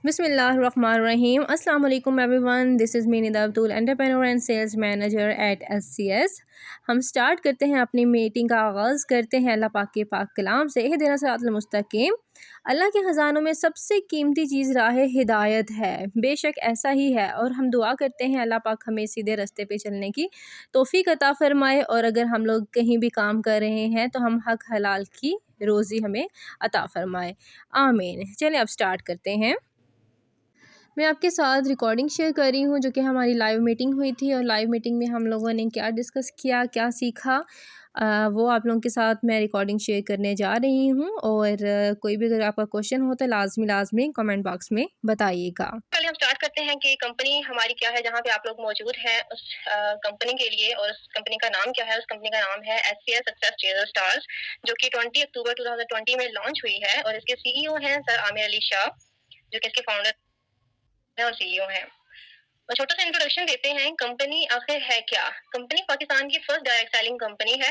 बिस्मिल्लाहिर्रहमानिर्रहीम। अस्सलाम वालेकुम everyone, this is me Nida Abdul, entrepreneur and sales manager at SCS। हम स्टार्ट करते हैं अपनी मीटिंग का आगाज़ करते हैं अल्लाह पाक के पाक कलाम से। इहदिना सिरातल मुस्तकीम। अल्लाह के ख़जानों में सबसे कीमती चीज़ राह हिदायत है, बेशक ऐसा ही है, और हम दुआ करते हैं अल्लाह पाक हमें सीधे रास्ते पे चलने की तौफ़ीक अता फ़रमाए। और अगर हम लोग कहीं भी काम कर रहे हैं तो हम हक हलाल की रोज़ी हमें अता फ़रमाए, आमीन। चलें अब स्टार्ट करते हैं। मैं आपके साथ रिकॉर्डिंग शेयर कर रही हूँ जो कि हमारी लाइव मीटिंग हुई थी, और लाइव मीटिंग में हम लोगों ने क्या डिस्कस किया, क्या सीखा, वो आप लोगों के साथ मैं रिकॉर्डिंग शेयर करने जा रही हूँ। और कोई भी अगर आपका क्वेश्चन हो तो लाजमी कमेंट बॉक्स में बताइएगा। पहले हम स्टार्ट करते हैं कि कंपनी हमारी क्या है, जहाँ पे आप लोग मौजूद हैं उस कंपनी के लिए। और उस कंपनी का नाम क्या है? उस कंपनी का नाम है SCS सक्सेस ट्रेजर स्टार्स, जो कि 20 अक्टूबर 2020 में लॉन्च हुई है। और इसके CEO हैं सर आमिर अली शाह, जो कि इसके फाउंडर हैं और CEO हैं। और छोटा सा इंट्रोडक्शन देते हैं, कंपनी आखिर है क्या। कंपनी पाकिस्तान की फर्स्ट डायरेक्ट सेलिंग कंपनी है,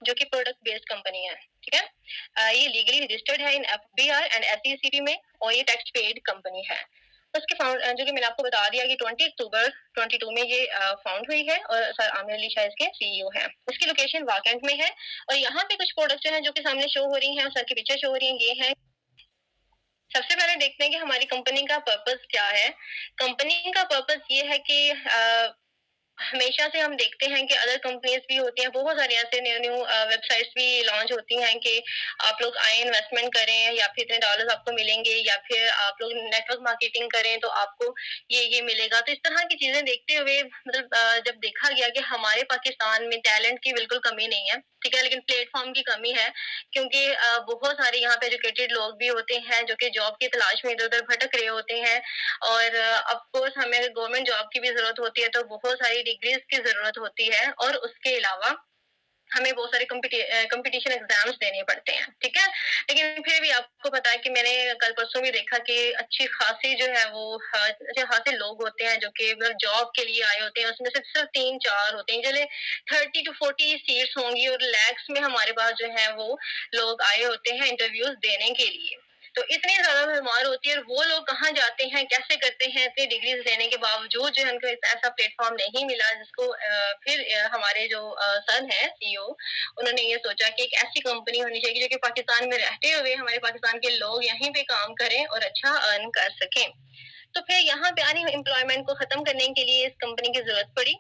जो कि प्रोडक्ट बेस्ड कंपनी है। ठीक है, ये लीगली रजिस्टर्ड है इन FBR एंड SECP में, और ये टैक्स पेड कंपनी है। उसके फाउंड जो कि मैंने आपको बता दिया कि 20 अक्टूबर 22 में ये फाउंड हुई है, और सर आमिर अली शाह इसके CEO हैं। इसकी लोकेशन वाकंड में है। और यहाँ पे कुछ प्रोडक्ट्स हैं जो कि सामने शो हो रही हैं, और सर की पिक्चर शो हो रही है। ये है, सबसे पहले देखते हैं कि हमारी कंपनी का पर्पस क्या है। कंपनी का पर्पस ये है कि हमेशा से हम देखते हैं कि अदर कंपनीज भी होती हैं, बहुत सारी ऐसे न्यू न्यू वेबसाइट्स भी लॉन्च होती हैं कि आप लोग आए इन्वेस्टमेंट करें, या फिर इतने डॉलर्स आपको मिलेंगे, या फिर आप लोग नेटवर्क मार्केटिंग करें तो आपको ये मिलेगा। तो इस तरह की चीजें देखते हुए मतलब जब देखा गया कि हमारे पाकिस्तान में टैलेंट की बिल्कुल कमी नहीं है, ठीक है, लेकिन प्लेटफॉर्म की कमी है, क्योंकि बहुत सारे यहाँ पे एजुकेटेड लोग भी होते हैं जो कि जॉब की तलाश में इधर उधर भटक रहे होते हैं। और ऑफ कोर्स हमें गवर्नमेंट जॉब की भी जरूरत होती है, तो बहुत सारी डिग्रीज की जरूरत होती है, और उसके अलावा हमें बहुत सारे कंपटीशन एग्जाम्स देने पड़ते हैं। ठीक है, लेकिन फिर भी आपको पता है कि मैंने कल परसों भी देखा कि अच्छी खासी जो है वो अच्छे खासे लोग होते हैं जो कि मतलब जॉब के लिए आए होते हैं। उसमें से सिर्फ 3-4 होते हैं, चले 30 to 40 सीट्स होंगी, और लैक्स में हमारे पास जो है वो लोग आए होते हैं इंटरव्यूज देने के लिए। तो इतनी ज्यादा भरमार होती है, और वो लोग कहाँ जाते हैं, कैसे करते हैं, इतनी डिग्रीज लेने के बावजूद जो है उनको ऐसा प्लेटफॉर्म नहीं मिला, जिसको फिर हमारे जो सर हैं CEO, उन्होंने ये सोचा कि एक ऐसी कंपनी होनी चाहिए जो कि पाकिस्तान में रहते हुए हमारे पाकिस्तान के लोग यहीं पे काम करें और अच्छा अर्न कर सकें। तो फिर यहाँ पे अनएम्प्लॉयमेंट को खत्म करने के लिए इस कंपनी की जरूरत पड़ी।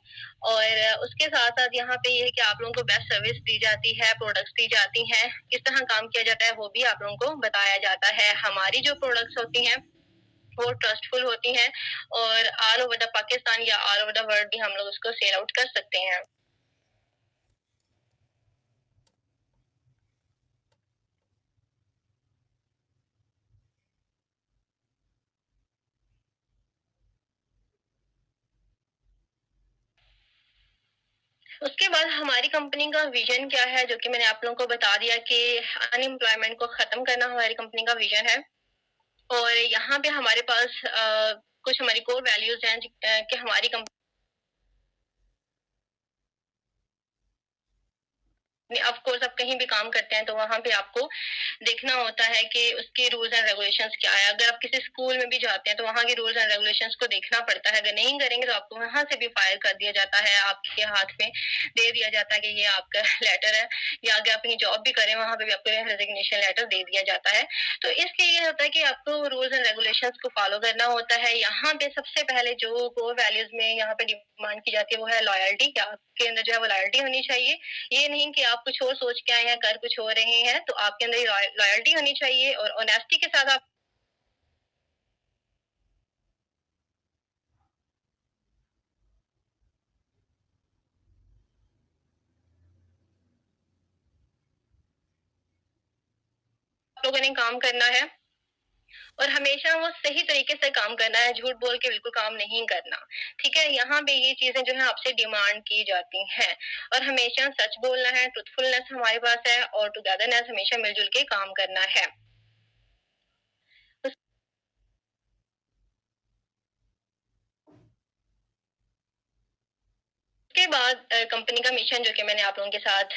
और उसके साथ साथ यहाँ पे ये है कि आप लोगों को बेस्ट सर्विस दी जाती है, प्रोडक्ट्स दी जाती हैं, किस तरह काम किया जाता है वो भी आप लोगों को बताया जाता है। हमारी जो प्रोडक्ट्स होती हैं वो ट्रस्टफुल होती हैं, और ऑल ओवर द पाकिस्तान या ऑल ओवर द वर्ल्ड भी हम लोग उसको सेल आउट कर सकते हैं। उसके बाद हमारी कंपनी का विजन क्या है, जो कि मैंने आप लोगों को बता दिया कि अनएम्प्लॉयमेंट को खत्म करना हमारी कंपनी का विजन है। और यहाँ पे हमारे पास कुछ हमारी कोर वैल्यूज हैं कि हमारी कंपनी ऑफ कोर्स आप कहीं भी काम करते हैं तो वहाँ पे आपको देखना होता है कि उसके रूल्स एंड रेगुलेशंस क्या है। अगर आप किसी स्कूल में भी जाते हैं तो वहाँ के रूल्स एंड रेगुलेशंस को देखना पड़ता है। अगर नहीं करेंगे तो आपको वहाँ से भी फायर कर दिया जाता है, आपके हाथ में दे दिया जाता है कि ये आपका लेटर है। या अगर आप कहीं जॉब भी करें वहाँ पे भी आपको रेजिग्नेशन लेटर दे दिया जाता है। तो इसलिए ये होता है कि आपको रूल्स एंड रेगुलेशंस को फॉलो करना होता है। यहाँ पे सबसे पहले जो कोर वैल्यूज में यहाँ पे डिमांड की जाती है वो है लॉयल्टी, कि आपके अंदर जो है वो लॉयल्टी होनी चाहिए। ये नहीं कि आप कुछ और सोच के आए हैं, कर कुछ हो रहे हैं, तो आपके अंदर लॉयल्टी होनी चाहिए, और ऑनेस्टी के साथ आप लोगों ने काम करना है, और हमेशा वो सही तरीके से काम करना है, झूठ बोल के बिल्कुल काम नहीं करना। ठीक है, यहाँ पे ये चीजें जो है आपसे डिमांड की जाती हैं, और हमेशा सच बोलना है, ट्रुथफुलनेस हमारे पास है, और टुगेदरनेस, हमेशा मिलजुल के काम करना है। उसके बाद कंपनी का मिशन जो कि मैंने आप लोगों के साथ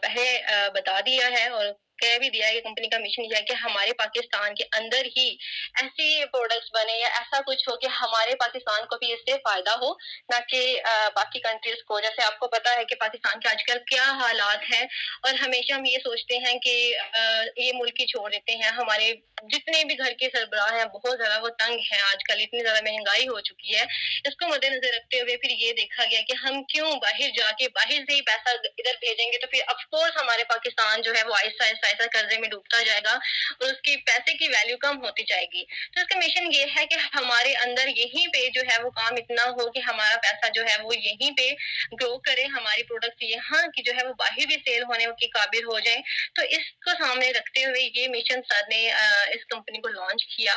पहले बता दिया है, और कह भी दिया है कि कंपनी का मिशन ये है कि हमारे पाकिस्तान के अंदर ही ऐसी प्रोडक्ट्स बने या ऐसा कुछ हो कि हमारे पाकिस्तान को भी इससे फायदा हो, ना कि बाकी कंट्रीज को। जैसे आपको पता है कि पाकिस्तान के आजकल क्या हालात हैं, और हमेशा हम ये सोचते हैं कि ये मुल्क ही छोड़ देते हैं। हमारे जितने भी घर के सरबराह हैं बहुत ज्यादा वो तंग हैं, आजकल इतनी ज्यादा महंगाई हो चुकी है। इसको मद्देनजर रखते हुए फिर ये देखा गया कि हम क्यों बाहर जाके बाहर से ही पैसा इधर भेजेंगे, तो फिर अफकोर्स हमारे पाकिस्तान जो है वो आहिस्ता आहिस्ता आहिस्ता कर्जे में डूबता जाएगा और उसकी पैसे की वैल्यू कम होती जाएगी। तो इसका मिशन ये है कि हमारे अंदर यहीं पे जो है वो काम इतना हो कि हमारा पैसा जो है वो यहीं पे ग्रो करे, हमारी प्रोडक्ट्स यहाँ की जो है वो बाहर भी सेल होने के काबिल हो जाए। तो इसको सामने रखते हुए ये मिशन सर ने इस कंपनी को लॉन्च किया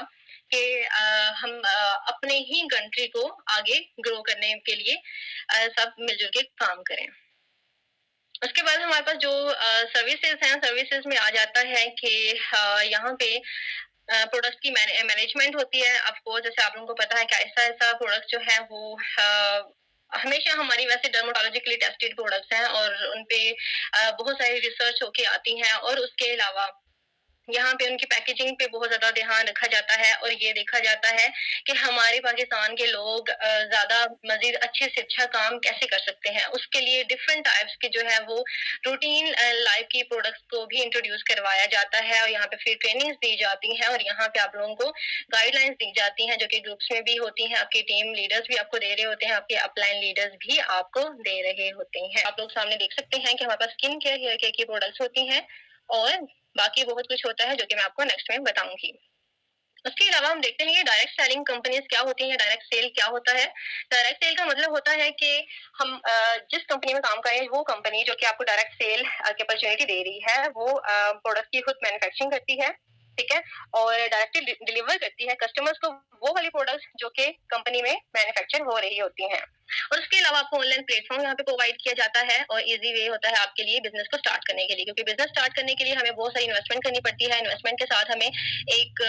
कि हम अपने ही कंट्री को आगे ग्रो करने के लिए सब मिलजुल के काम करें। उसके बाद हमारे पास जो सर्विसेज हैं, सर्विसेज में आ जाता है कि यहाँ पे प्रोडक्ट्स की मैनेजमेंट होती है। ऑफ कोर्स जैसे आप लोगों को पता है कि ऐसा प्रोडक्ट जो है वो हमेशा हमारी वैसे डर्मेटोलॉजिकली टेस्टेड प्रोडक्ट्स हैं और उनपे बहुत सारी रिसर्च होके आती हैं, और उसके अलावा यहाँ पे उनकी पैकेजिंग पे बहुत ज्यादा ध्यान रखा जाता है, और ये देखा जाता है कि हमारे पाकिस्तान के लोग ज्यादा मजीद अच्छे से अच्छा काम कैसे कर सकते हैं। उसके लिए डिफरेंट टाइप्स के जो है वो रूटीन लाइफ की प्रोडक्ट्स को भी इंट्रोड्यूस करवाया जाता है, और यहाँ पे फिर ट्रेनिंग्स दी जाती हैं, और यहाँ पे आप लोगों को गाइडलाइंस दी जाती हैं जो कि ग्रुप्स में भी होती हैं। आपकी टीम लीडर्स भी आपको दे रहे होते हैं, आपके अपलाइन लीडर्स भी आपको दे रहे होते हैं। आप लोग सामने देख सकते हैं कि हमारे पास स्किन केयर, हेयर केयर की प्रोडक्ट्स होती हैं, और बाकी बहुत कुछ होता है जो कि मैं आपको नेक्स्ट में बताऊंगी। उसके अलावा हम देखते हैं कि डायरेक्ट सेलिंग कंपनीज क्या होती हैं, डायरेक्ट सेल क्या होता है। डायरेक्ट सेल का मतलब होता है कि हम जिस कंपनी में काम करें, वो कंपनी जो कि आपको डायरेक्ट सेल की अपॉर्चुनिटी दे रही है, वो प्रोडक्ट की खुद मैन्युफैक्चरिंग करती है, ठीक है, और डायरेक्टली डिलीवर करती है कस्टमर्स को वो वाली प्रोडक्ट्स जो कि कंपनी में मैन्युफैक्चर हो रही होती हैं। और उसके अलावा आपको ऑनलाइन प्लेटफॉर्म यहाँ पे प्रोवाइड किया जाता है, और इजी वे होता है आपके लिए बिजनेस को स्टार्ट करने के लिए, क्योंकि बिजनेस स्टार्ट करने के लिए हमें बहुत सारी इन्वेस्टमेंट करनी पड़ती है। इन्वेस्टमेंट के साथ हमें एक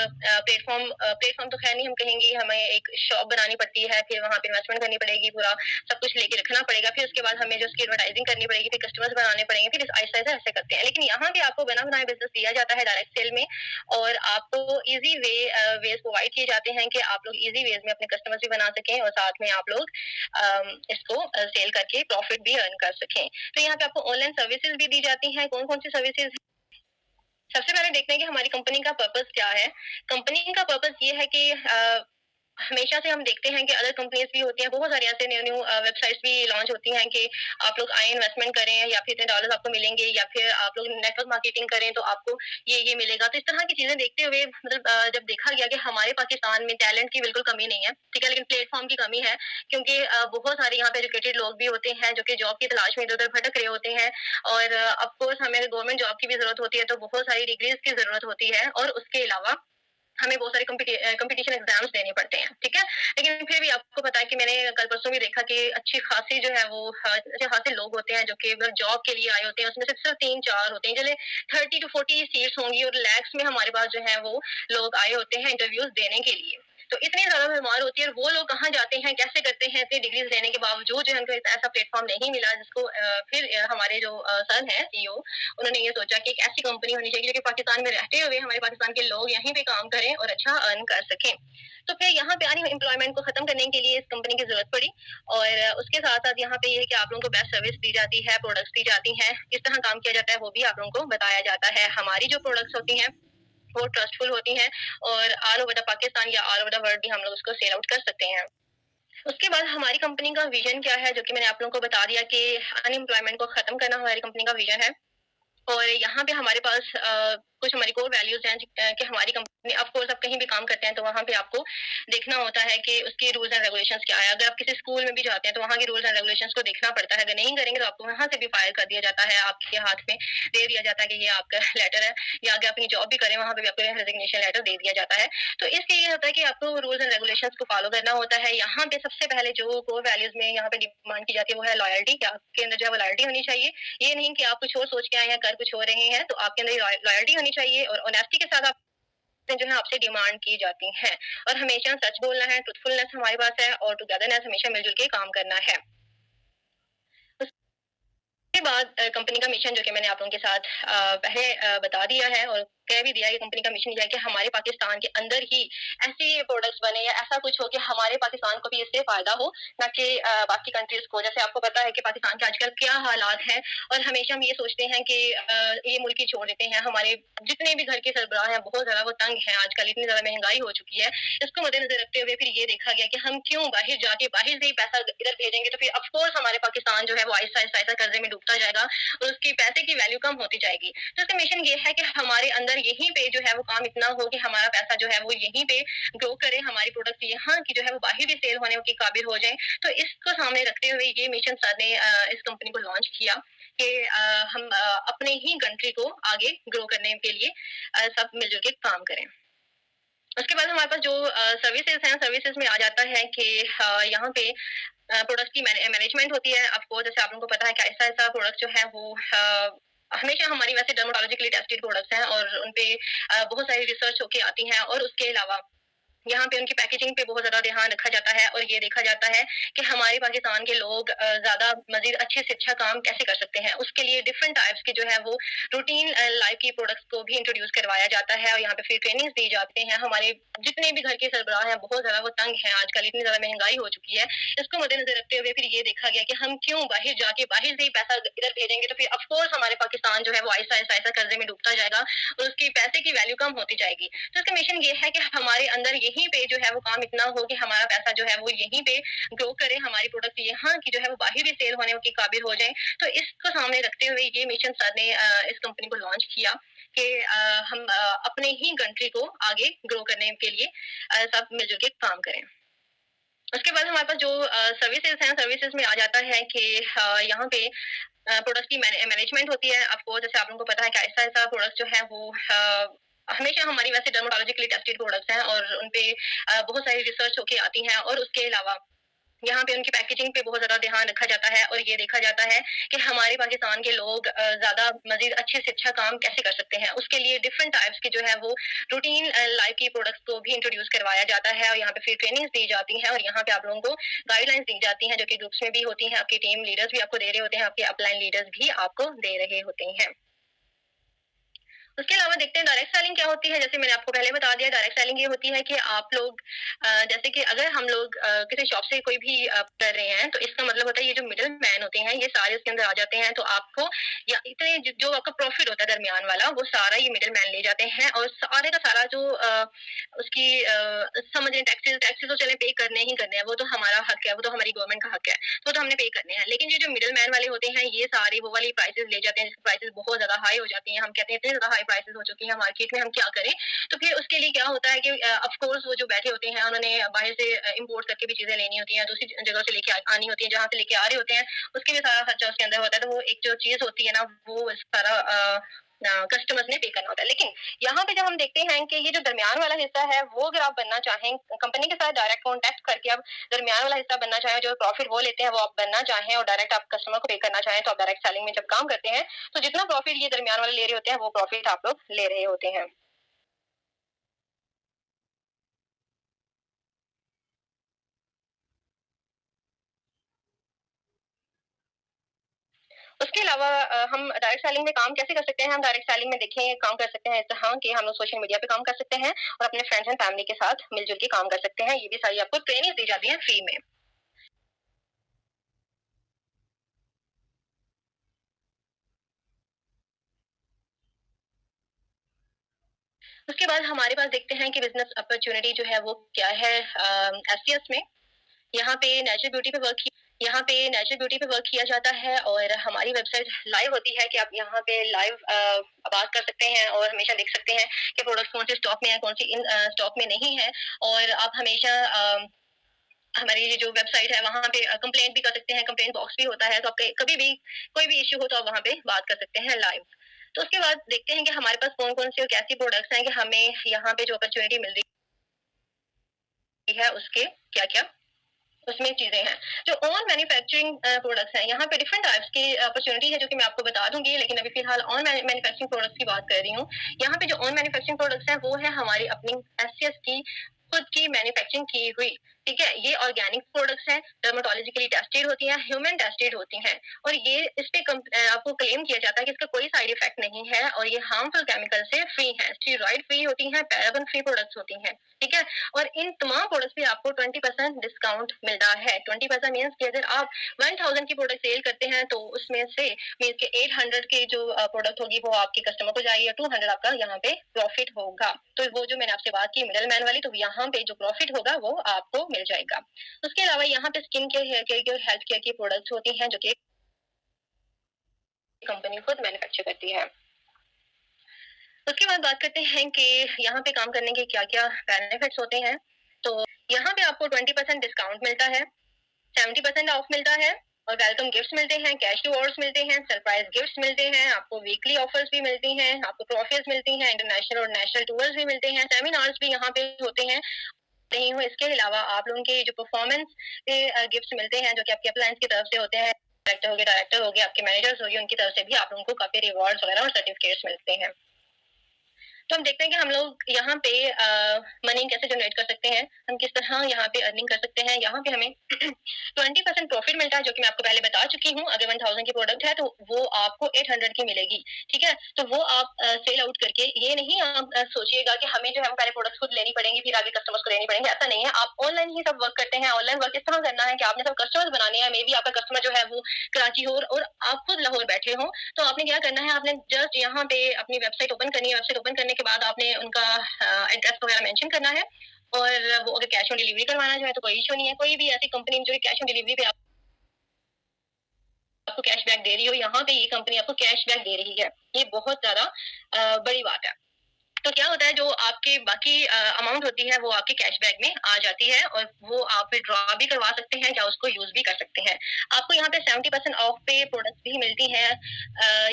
प्लेटफॉर्म तो खैर नहीं हम कहेंगे, हमें एक शॉप बनानी पड़ती है, फिर वहाँ पे इन्वेस्टमेंट करनी पड़ेगी, पूरा सब कुछ लेके रखना पड़ेगा, फिर उसके बाद हमें जो उसकी एडवर्टाइजिंग करनी पड़ेगी, फिर कस्टमर्स बनाने पड़ेंगे, फिर ऐसा ऐसा ऐसे करते हैं। लेकिन यहाँ पे आपको बना बनाया बिजनेस दिया जाता है डायरेक्ट सेल में, और आपको इजी वेज प्रोवाइड किए जाते हैं कि आप लोग इजी वेज में अपने कस्टमर्स भी बना सकें, और साथ में आप लोग इसको सेल करके प्रॉफिट भी अर्न कर सकें। तो यहाँ पे आपको ऑनलाइन सर्विसेज भी दी जाती हैं। कौन कौन सी सर्विसेज? सबसे पहले देखते हैं कि हमारी कंपनी का पर्पस क्या है। कंपनी का पर्पस ये है कि हमेशा से हम देखते हैं कि अदर कंपनीज भी होती हैं, बहुत सारी ऐसे न्यू न्यू वेबसाइट्स भी लॉन्च होती हैं कि आप लोग आए इन्वेस्टमेंट करें, या फिर इतने डॉलर्स आपको मिलेंगे, या फिर आप लोग नेटवर्क मार्केटिंग करें तो आपको ये मिलेगा। तो इस तरह की चीजें देखते हुए मतलब जब देखा गया कि हमारे पाकिस्तान में टैलेंट की बिल्कुल कमी नहीं है, ठीक है, लेकिन प्लेटफॉर्म की कमी है, क्योंकि बहुत सारे यहाँ पे एजुकेटेड लोग भी होते हैं जो कि जॉब की तलाश में इधर उधर भटक रहे होते हैं, और ऑफकोर्स हमें गवर्नमेंट जॉब की भी जरूरत होती है, तो बहुत सारी डिग्रीज की जरूरत होती है, और उसके अलावा हमें बहुत सारे कंपटीशन एग्जाम्स देने पड़ते हैं, ठीक है। लेकिन फिर भी आपको पता है कि मैंने कल परसों भी देखा कि अच्छी खासी जो है वो अच्छे खासे लोग होते हैं जो कि जॉब के लिए आए होते हैं, उसमें से सिर्फ 3-4 होते हैं। चले 30 to 40 सीट्स होंगी, और लैक्स में हमारे पास जो है वो लोग आए होते हैं इंटरव्यूज देने के लिए। तो इतनी ज्यादा बीमार होती है, और वो लोग कहाँ जाते हैं, कैसे करते हैं इतनी डिग्रीज लेने के बावजूद जो है उनको ऐसा प्लेटफॉर्म नहीं मिला, जिसको फिर हमारे जो सर हैं सीईओ, उन्होंने ये सोचा कि एक ऐसी कंपनी होनी चाहिए जो कि पाकिस्तान में रहते हुए हमारे पाकिस्तान के लोग यहीं पे काम करें और अच्छा अर्न कर सकें। तो फिर यहाँ पे आनी एम्प्लॉयमेंट को खत्म करने के लिए इस कंपनी की जरूरत पड़ी, और उसके साथ साथ यहाँ पे ये है कि आप लोगों को बेस्ट सर्विस दी जाती है, प्रोडक्ट्स दी जाती हैं, किस तरह काम किया जाता है वो भी आप लोगों को बताया जाता है। हमारी जो प्रोडक्ट्स होती हैं वो ट्रस्टफुल होती हैं, और ऑल ओवर द पाकिस्तान या ऑल ओवर द वर्ल्ड भी हम लोग उसको सेल आउट कर सकते हैं। उसके बाद हमारी कंपनी का विजन क्या है, जो कि मैंने आप लोगों को बता दिया कि अनएम्प्लॉयमेंट को खत्म करना हमारी कंपनी का विजन है। और यहाँ पे हमारे पास कुछ हमारी कोर वैल्यूज हैं कि हमारी कंपनी, ऑफ कोर्स आप कहीं भी काम करते हैं तो वहाँ पे आपको देखना होता है कि उसके रूल्स एंड रेगुलेशंस क्या है। अगर आप किसी स्कूल में भी जाते हैं तो वहाँ के रूल्स एंड रेगुलेशंस को देखना पड़ता है, अगर नहीं करेंगे तो आपको वहाँ से भी फायर कर दिया जाता है, आपके हाथ में दे दिया जाता है कि ये आपका लेटर है, या अगर अपनी जॉब भी करें वहाँ पे भी आपको रेजिग्नेशन लेटर दे दिया जाता है। तो इसलिए ये होता है कि आपको रूल्स एंड रेगुलेशंस को फॉलो करना होता है। यहाँ पे सबसे पहले जो कोर वैल्यूज में यहाँ पे डिमांड की जाती है वो है लॉयल्टी, कि आपके अंदर जो है वो लॉयल्टी होनी चाहिए। ये नहीं कि आप कुछ और सोच के आए हैं, कर कुछ हो रहे हैं, तो आपके अंदर लॉयल्टी होनी चाहिए, और ऑनेस्टी के साथ आप जो है आपसे डिमांड की जाती हैं, और हमेशा सच बोलना है, ट्रूथफुलनेस हमारे पास है, और टुगेदरनेस, हमेशा मिलजुल के काम करना है। के बाद कंपनी का मिशन जो कि मैंने आप लोगों के साथ पहले बता दिया है और कह भी दिया है कि कंपनी का मिशन ये है कि हमारे पाकिस्तान के अंदर ही ऐसे प्रोडक्ट्स बने या ऐसा कुछ हो कि हमारे पाकिस्तान को भी इससे फायदा हो, ना कि बाकी कंट्रीज को। जैसे आपको पता है कि पाकिस्तान के आजकल क्या हालात हैं और हमेशा हम ये सोचते हैं कि ये मुल्क ही छोड़ देते हैं। हमारे जितने भी घर के सरबराह हैं बहुत ज़्यादा वो तंग हैं आजकल, इतनी ज़्यादा महंगाई हो चुकी है। इसको मद्देनजर रखते हुए फिर ये देखा गया कि हम क्यों बाहर जाके बाहर से ही पैसा इधर भेजेंगे, तो फिर ऑफकोर्स हमारे पाकिस्तान जो है वो आहिस्ता आहिस्ता आहिस्ता कर्जे में डूबता जाएगा और उसकी पैसे की वैल्यू कम होती जाएगी। तो इसका मिशन ये है कि हमारे अंदर यहीं पे जो है वो काम इतना हो कि हमारा पैसा जो है वो यहीं पे ग्रो करे, हमारी प्रोडक्ट यहाँ की जो है वो बाहर भी सेल होने के काबिल हो जाए। तो इसको सामने रखते हुए ये मिशन सर ने इस कंपनी को लॉन्च किया कि हम अपने ही कंट्री को आगे ग्रो करने के लिए सब मिलजुल के काम करें। उसके बाद हमारे पास जो सर्विसेज हैं, सर्विसेज में आ जाता है कि यहाँ पे प्रोडक्ट की मैनेजमेंट होती है। आपको जैसे आप लोगों को पता है कि ऐसा ऐसा प्रोडक्ट जो है वो हमेशा हमारी वैसे डर्मेटोलॉजिकली टेस्टेड प्रोडक्ट्स हैं और उन पे बहुत सारी रिसर्च होके आती हैं और उसके अलावा यहाँ पे उनकी पैकेजिंग पे बहुत ज्यादा ध्यान रखा जाता है और ये देखा जाता है कि हमारे पाकिस्तान के लोग ज्यादा मजीद अच्छे से अच्छा काम कैसे कर सकते हैं। उसके लिए डिफरेंट टाइप्स के जो है वो रूटीन लाइफ की प्रोडक्ट्स को भी इंट्रोड्यूस करवाया जाता है और यहाँ पे फिर ट्रेनिंग्स दी जाते हैं। हमारे जितने भी घर के सरबराह हैं बहुत ज्यादा वो तंग हैं आजकल, इतनी ज्यादा महंगाई हो चुकी है। इसको मद्देनजर रखते हुए फिर ये देखा गया कि हम क्यों बाहर जाके बाहर से ही पैसा इधर भेजेंगे, तो फिर ऑफकोर्स हमारे पाकिस्तान जो है वो आहिस्ता आहिस्ता आहिस्ता कर्जे में डूबता जाएगा और उसकी पैसे की वैल्यू कम होती जाएगी। तो इसका मिशन ये है कि हमारे अंदर यहीं पे जो है वो काम इतना हो कि हमारा पैसा जो है वो यहीं पे ग्रो करे, हमारी प्रोडक्ट यहाँ की जो है वो बाहर भी सेल होने के काबिल हो जाए। तो इसको सामने रखते हुए ये मिशन सर ने इस कंपनी को लॉन्च किया कि हम अपने ही कंट्री को आगे ग्रो करने के लिए सब मिलजुल के काम करें। उसके बाद हमारे पास जो सर्विसेज हैं, सर्विसेज में आ जाता है कि यहाँ पे प्रोडक्ट की मैनेजमेंट होती है। आपको जैसे आप लोगों को पता है कि ऐसा ऐसा प्रोडक्ट जो है वो हमेशा हमारी वैसे डर्मेटोलॉजिकली टेस्टेड प्रोडक्ट्स हैं और उन पे बहुत सारी रिसर्च होके आती हैं और उसके अलावा यहाँ पे उनकी पैकेजिंग पे बहुत ज्यादा ध्यान रखा जाता है और ये देखा जाता है कि हमारे पाकिस्तान के लोग ज्यादा मजीद अच्छे से अच्छा काम कैसे कर सकते हैं। उसके लिए डिफरेंट टाइप्स की जो है वो रूटीन लाइफ की प्रोडक्ट्स को भी इंट्रोड्यूस करवाया जाता है और यहाँ पे फिर ट्रेनिंग्स दी जाती हैं और यहाँ पे आप लोगों को गाइडलाइंस दी जाती हैं जो कि ग्रुप्स में भी होती हैं। आपकी टीम लीडर्स भी आपको दे रहे होते हैं, आपके अपलाइन लीडर्स भी आपको दे रहे होते हैं। उसके अलावा देखते हैं डायरेक्ट सेलिंग क्या होती है। जैसे मैंने आपको पहले बता दिया, डायरेक्ट सेलिंग ये होती है कि आप लोग जैसे कि अगर हम लोग किसी शॉप से कोई भी कर रहे हैं तो इसका मतलब होता है ये जो मिडिल मैन होते हैं ये सारे उसके अंदर आ जाते हैं। तो आपको या इतने जो आपका प्रॉफिट होता है दरमियान वाला वो सारा ये मिडिल मैन ले जाते हैं और सारे का सारा जो उसकी समझ टैक्सेस टैक्सेस तो चले पे करने ही करने हैं, वो तो हमारा हक है, वो तो हमारी गवर्नमेंट का हक है, वो तो हमने पे करने हैं। लेकिन ये जो मिडिल मैन वाले होते हैं ये सारे वो वाली प्राइसेस ले जाते हैं जिसकी प्राइसेस बहुत ज्यादा हाई हो जाती हैं। हम कहते हैं इतनी ज्यादा हाई प्राइसेस हो चुकी हैं मार्केट में, हम क्या करें। तो फिर उसके लिए क्या होता है कि ऑफ कोर्स वो जो बैठे होते हैं उन्होंने बाहर से इंपोर्ट करके भी चीजें लेनी होती हैं, दूसरी जगह से लेके आनी होती है, जहाँ से लेके आ रहे होते हैं उसके भी सारा खर्चा उसके अंदर होता है। तो वो एक जो चीज होती है ना वो सारा कस्टमर्स ने पे करना होता है। लेकिन यहाँ पे जब हम देखते हैं कि ये जो दरमियान वाला हिस्सा है वो अगर आप बनना चाहें कंपनी के साथ डायरेक्ट कॉन्टेक्ट करके आप दरमियान वाला हिस्सा बनना चाहें, जो प्रॉफिट वो लेते हैं वो आप बनना चाहें और डायरेक्ट आप कस्टमर को पे करना चाहें, तो आप डायरेक्ट सेलिंग में जब काम करते हैं तो जितना प्रॉफिट ये दरमियान वाले ले रहे होते हैं वो प्रॉफिट आप लोग ले रहे होते हैं। उसके अलावा हम डायरेक्ट सेलिंग में काम कैसे कर सकते हैं। हम डायरेक्ट सेलिंग में देखें काम कर सकते हैं इस तरह कि हम लोग सोशल मीडिया पे काम कर सकते हैं और अपने फ्रेंड्स एंड फैमिली के साथ मिलजुल के काम कर सकते हैं। ये भी सारी आपको ट्रेनिंग दी जाती है फ्री में। उसके बाद हमारे पास देखते हैं कि बिजनेस अपॉर्चुनिटी जो है वो क्या है एससीएस में। यहाँ पे नेचुरल ब्यूटी पे वर्क यहाँ पे नेचुरल ब्यूटी पे वर्क किया जाता है और हमारी वेबसाइट लाइव होती है कि आप यहाँ पे लाइव बात कर सकते हैं और हमेशा देख सकते हैं कि प्रोडक्ट्स कौन से स्टॉक में है, कौन सी इन स्टॉक में नहीं है। और आप हमेशा हमारी ये जो वेबसाइट है वहाँ पे कंप्लेंट भी कर सकते हैं, कंप्लेंट बॉक्स भी होता है, तो आप कभी भी कोई भी इश्यू हो तो आप वहाँ पे बात कर सकते हैं लाइव। तो उसके बाद देखते हैं कि हमारे पास कौन कौन सी और कैसी प्रोडक्ट्स हैं कि हमें यहाँ पे जो अपॉर्चुनिटी मिल रही है उसके क्या क्या उसमें चीजें हैं। जो ऑन मैन्युफैक्चरिंग प्रोडक्ट्स हैं यहाँ पे डिफरेंट टाइप्स की अपॉर्चुनिटी है जो कि मैं आपको बता दूंगी, लेकिन अभी फिलहाल ऑन मैन्युफैक्चरिंग प्रोडक्ट्स की बात कर रही हूँ। यहाँ पे जो ऑन मैन्युफैक्चरिंग प्रोडक्ट्स हैं वो है हमारी अपनी एससीएस की खुद की मैन्युफैक्चरिंग की हुई ठीक है, ये ऑर्गेनिक प्रोडक्ट्स हैं, डर्मेटोलॉजिकली टेस्टेड होती हैं, ह्यूमन टेस्टेड होती हैं और ये इस पे आपको क्लेम किया जाता है कि इसका कोई साइड इफेक्ट नहीं है और ये हार्मफुल केमिकल से फ्री हैं, स्टेरॉइड फ्री होती हैं, पैराबन फ्री प्रोडक्ट्स होती हैं, ठीक है। और इन तमाम प्रोडक्ट्स पे आपको 20% डिस्काउंट मिलता है। 20% मीन्स कि अगर आप 1000 की प्रोडक्ट सेल करते हैं तो उसमें से मीन्स के 800 की जो प्रोडक्ट होगी वो आपके कस्टमर को जाएगी और 200 आपका यहाँ पे प्रॉफिट होगा। तो वो जो मैंने आपसे बात की मिडल मैन वाली, तो यहाँ पे जो प्रॉफिट होगा वो आपको मिल जाएगा। उसके अलावा यहाँ पे स्किन केयर, हेयर केयर और हेल्थ केयर की प्रोडक्ट्स होती हैं जो कि कंपनी खुद मैन्युफैक्चर करती है। उसके बाद बात करते हैं कि यहाँ पे काम करने के क्या क्या बेनिफिट्स होते हैं। तो यहाँ पे आपको 20% डिस्काउंट मिलता है, 70% ऑफ मिलता है और वेलकम गिफ्ट्स मिलते हैं, कैश रिवॉर्ड्स मिलते हैं, सरप्राइज गिफ्ट्स मिलते हैं, आपको वीकली ऑफर्स भी मिलती हैं, आपको ट्रॉफीज मिलती हैं, इंटरनेशनल और नेशनल टूर्स भी मिलते हैं, सेमिनार्स भी यहाँ पे होते हैं नहीं हो। इसके अलावा आप लोगों के जो परफॉर्मेंस के गिफ्ट्स मिलते हैं जो कि आपके अपलाइंस की तरफ से होते हैं, डायरेक्टर हो गए, आपके मैनेजर्स हो गए, उनकी तरफ से भी आप लोगों को काफी रिवॉर्ड्स वगैरह और सर्टिफिकेट्स मिलते हैं। तो हम देखते हैं कि हम लोग यहाँ पे मनी कैसे जनरेट कर सकते हैं, हम किस तरह यहाँ पे अर्निंग कर सकते हैं। यहाँ पे हमें 20% प्रॉफिट मिलता है जो कि मैं आपको पहले बता चुकी हूँ। अगर 1000 की प्रोडक्ट है तो वो आपको 800 की मिलेगी, ठीक है। तो वो आप सेल आउट करके, ये नहीं आप सोचिएगा कि हमें जो है पहले प्रोडक्ट खुद लेनी पड़ेंगी फिर आगे कस्टमर्स को देनी पड़ेंगे, ऐसा नहीं है। आप ऑनलाइन ही सब वर्क करते हैं। ऑनलाइन वर्क इस तरह करना है कि आपने सब कस्टमर्स बनाने हैं, मे बी आपका कस्टमर जो है वो कराची हो और आप खुद लाहौर बैठे हो, तो आपने क्या करना है, आपने जस्ट यहाँ पे अपनी वेबसाइट ओपन करनी है। वेबसाइट ओपन करने के बाद आपने उनका एड्रेस वगैरह मेंशन करना है और वो अगर कैश ऑन डिलीवरी करवाना जो है तो कोई इशू नहीं है। कोई भी ऐसी कंपनी जो कैश ऑन डिलीवरी पे आपको कैशबैक दे रही हो, यहाँ पे ये कंपनी आपको कैशबैक दे रही है, ये बहुत ज्यादा बड़ी बात है। तो क्या होता है, जो आपके बाकी अमाउंट होती है वो आपके कैशबैक में आ जाती है और वो आप विड्रॉ भी करवा सकते हैं या उसको यूज भी कर सकते हैं। आपको यहाँ पे 70% ऑफ पे प्रोडक्ट्स भी मिलती हैं।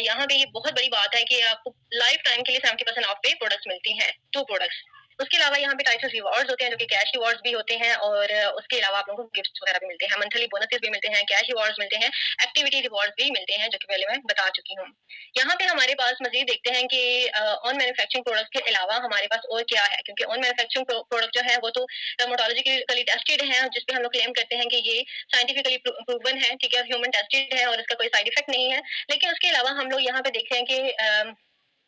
यहाँ पे ये बहुत बड़ी बात है कि आपको लाइफ टाइम के लिए 70% ऑफ पे प्रोडक्ट्स मिलती हैं, 2 प्रोडक्ट्स। उसके अलावा यहाँ पे टाइप्स ऑफ रिवॉर्ड्स होते हैं जो कि कैश रिवॉर्ड्स भी होते हैं और उसके अलावा आप लोगों को गिफ्ट्स वगैरह भी मिलते हैं, मंथली बोनसेस भी मिलते हैं, कैश रिवॉर्ड्स मिलते हैं, एक्टिविटी रिवॉर्ड्स भी मिलते हैं जो कि पहले मैं बता चुकी हूँ। यहाँ पे हमारे पास मजीद देखते हैं कि ऑन मैन्युफैक्चरिंग प्रोडक्ट के अलावा हमारे पास और क्या है, क्योंकि ऑन मैन्युफैक्चरिंग प्रोडक्ट जो है वो तो डर्मेटोलॉजिकली टेस्टेड है, जिसपे हम लोग क्लेम करते हैं कि ये साइंटिफिकली प्रूवन है, ठीक है, ह्यूमन टेस्टेड है और इसका कोई साइड इफेक्ट नहीं है। लेकिन उसके अलावा हम लोग यहाँ पे देखते हैं कि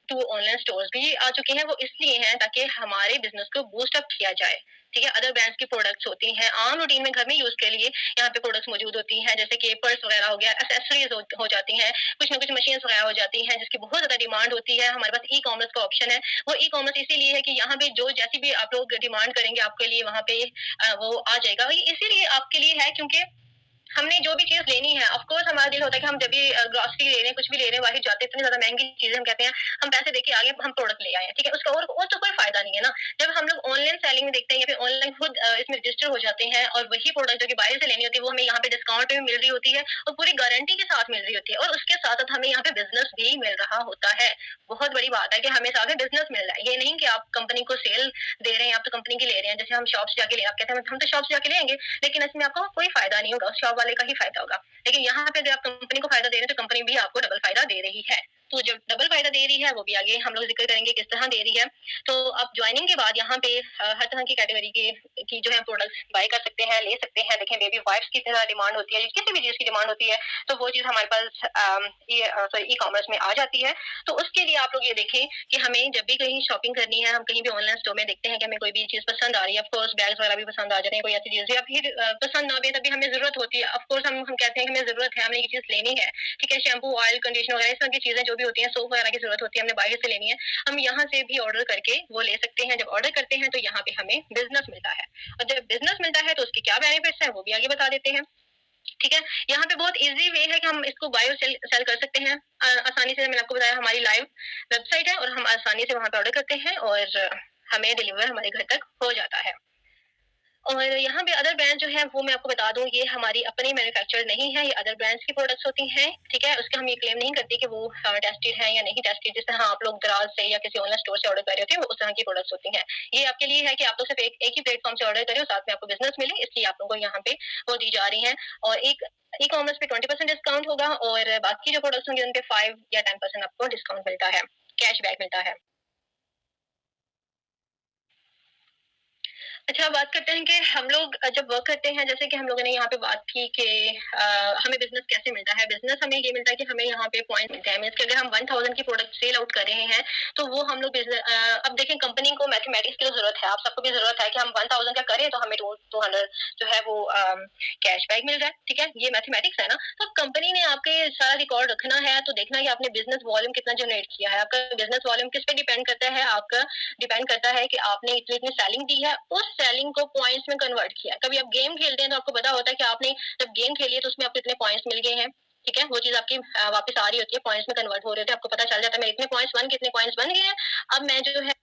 टू ऑनलाइन स्टोर्स भी आ चुके हैं। वो इसलिए हैं ताकि हमारे बिजनेस को बूस्ट अप किया जाए, ठीक है। अदर ब्रांड्स की प्रोडक्ट्स होती हैं आम रूटीन में घर में यूज के लिए, यहाँ पे प्रोडक्ट्स मौजूद होती हैं जैसे कि पर्स वगैरह हो गया, एक्सेसरीज हो जाती हैं, कुछ ना कुछ मशीन वगैरह हो जाती हैं जिसकी बहुत ज्यादा डिमांड होती है। हमारे पास ई कॉमर्स का ऑप्शन है। वो ई कॉमर्स इसीलिए है कि यहाँ पे जो जैसी भी आप लोग डिमांड करेंगे आपके लिए वहाँ पे वो आ जाएगा। इसीलिए आपके लिए है क्योंकि हमने जो भी चीज लेनी है, ऑफ कोर्स हमारा दिल होता है कि हम जब भी ग्रोसरी ले रहे हैं, कुछ भी ले रहे हैं, बाहर जाते हैं, इतनी ज्यादा महंगी चीजें हम कहते हैं हम पैसे देके आगे हम प्रोडक्ट ले आए, ठीक है, उसका और तो कोई फायदा नहीं है ना। जब हम लोग ऑनलाइन सेलिंग में देखते हैं या फिर ऑनलाइन खुद इसमें रजिस्टर हो जाते हैं और वही प्रोडक्ट जो कि बाहर से लेनी होती है वो हमें यहाँ पे डिस्काउंट पे भी मिल रही होती है और पूरी गारंटी के साथ मिल रही होती है और उसके साथ साथ हमें यहाँ पे बिजनेस भी मिल रहा होता है। बहुत बड़ी बात है कि हमें साथ में बिजनेस मिल रहा है। ये नहीं कि आप कंपनी को सेल दे रहे हैं, आप तो कंपनी की ले रहे हैं। जैसे हम शॉप से जाके ले, आप कहते हैं हम तो शॉप से जाके लेंगे, लेकिन इसमें आपको कोई फायदा नहीं होगा, उस शॉप वाले का ही फायदा होगा। लेकिन यहाँ पे अगर आप कंपनी को फायदा दे रहे हैं तो कंपनी भी आपको डबल फायदा दे रही है। तो जब डबल फायदा दे रही है वो भी आगे हम लोग जिक्र करेंगे किस तरह दे रही है। तो आप ज्वाइनिंग के बाद यहाँ पे हर तरह की कैटेगरी की जो है प्रोडक्ट्स बाय कर सकते हैं, ले सकते हैं। देखें बेबी वाइप्स की तरह डिमांड होती है, किसी भी चीज की डिमांड होती है तो वो चीज हमारे पास ई कॉमर्स में आ जाती है। तो उसके लिए आप लोग ये देखें कि हमें जब भी कहीं शॉपिंग करनी है, हम कहीं भी ऑनलाइन स्टोर में देखते हैं कि हमें कोई भी चीज पसंद आ रही है, ऑफकोर्स बैग्स वगैरह भी पसंद आ जाते हैं, कोई ऐसी चीज या फिर पसंद ना भी तभी हमें जरूरत होती है, ऑफकोर्स हम कहते हैं कि हमें जरूरत है, हमने ये चीज लेनी है, ठीक है, शैम्पू, ऑयल, कंडीशनर वगैरह इस तरह की चीजें जो भी होती हैं, सोप वगैरह की जरूरत होती है, हमने बाहर से लेनी है, हम यहाँ से भी ऑर्डर करके वो ले सकते हैं। जब ऑर्डर करते हैं तो यहाँ पे हमें बिजनेस मिलता है और जब बिजनेस मिलता है तो उसके क्या बेनिफिट्स हैं वो भी आगे बता देते हैं, ठीक है। यहाँ पे बहुत इजी वे है कि हम इसको बायो सेल कर सकते हैं आसानी से। मैंने आपको बताया हमारी लाइव वेबसाइट है और हम आसानी से वहां पे ऑर्डर करते हैं और हमें डिलीवर हमारे घर तक हो जाता है। और यहाँ पे अदर ब्रांड जो है वो मैं आपको बता दूं, ये हमारी अपनी मैन्युफैक्चर नहीं है, ये अदर ब्रांड्स की प्रोडक्ट्स होती हैं, ठीक है। उसके हम ये क्लेम नहीं करते कि वो टेस्टेड है या नहीं टेस्टेड, जिस तरह आप लोग दराज से या किसी ऑनलाइन स्टोर से ऑर्डर कर रहे होते हैं वो उस तरह की प्रोडक्ट्स होती हैं। ये आपके लिए है कि आप लोग सिर्फ एक ही प्लेटफॉर्म से ऑर्डर करें और साथ में आपको बिजनेस मिले, इसलिए आप लोगों को यहाँ पे वो दी जा रही है। और एक ई कॉमर्स पे 20% डिस्काउंट होगा और बाकी जो प्रोडक्ट्स होंगे उन पे 5 या 10% आपको डिस्काउंट मिलता है, कैशबैक मिलता है। अच्छा, बात करते हैं कि हम लोग जब वर्क करते हैं, जैसे कि हम लोगों ने यहाँ पे बात की कि हमें बिज़नेस कैसे मिलता है। बिज़नेस हमें ये मिलता है कि हमें यहाँ पे पॉइंट मिलते हैं। मीन्स कि अगर हम 1000 की प्रोडक्ट सेल आउट कर रहे हैं, तो वो हम लोग अब देखें, कंपनी को मैथमेटिक्स की तो ज़रूरत है, आप सबको भी ज़रूरत है कि हम 1000 का करें तो हमें 200 जो है वो कैशबैक मिल जाए, ठीक है? ये मैथमेटिक्स है ना? तो कंपनी ने आपके सारा रिकॉर्ड रखना है, तो देखना है कि आपने बिज़नेस वॉल्यूम कितना जनरेट किया है। आपका बिज़नेस वॉल्यूम किस पे डिपेंड करता है? आपका डिपेंड करता है कि आपने इतनी इतनी सेलिंग दी है, उस सेलिंग को पॉइंट्स में कन्वर्ट किया है। कभी आप गेम खेलते हैं तो आपको पता होता है कि आपने जब गेम खेली है तो उसमें आपको इतने पॉइंट्स मिल गए हैं, ठीक है? वो चीज आपकी वापस आ रही होती है, पॉइंट्स में कन्वर्ट हो रहे होते हैं, आपको पता चल जाता है मैं इतने पॉइंट्स बन कितने पॉइंट्स बन गए हैं, अब मैं जो है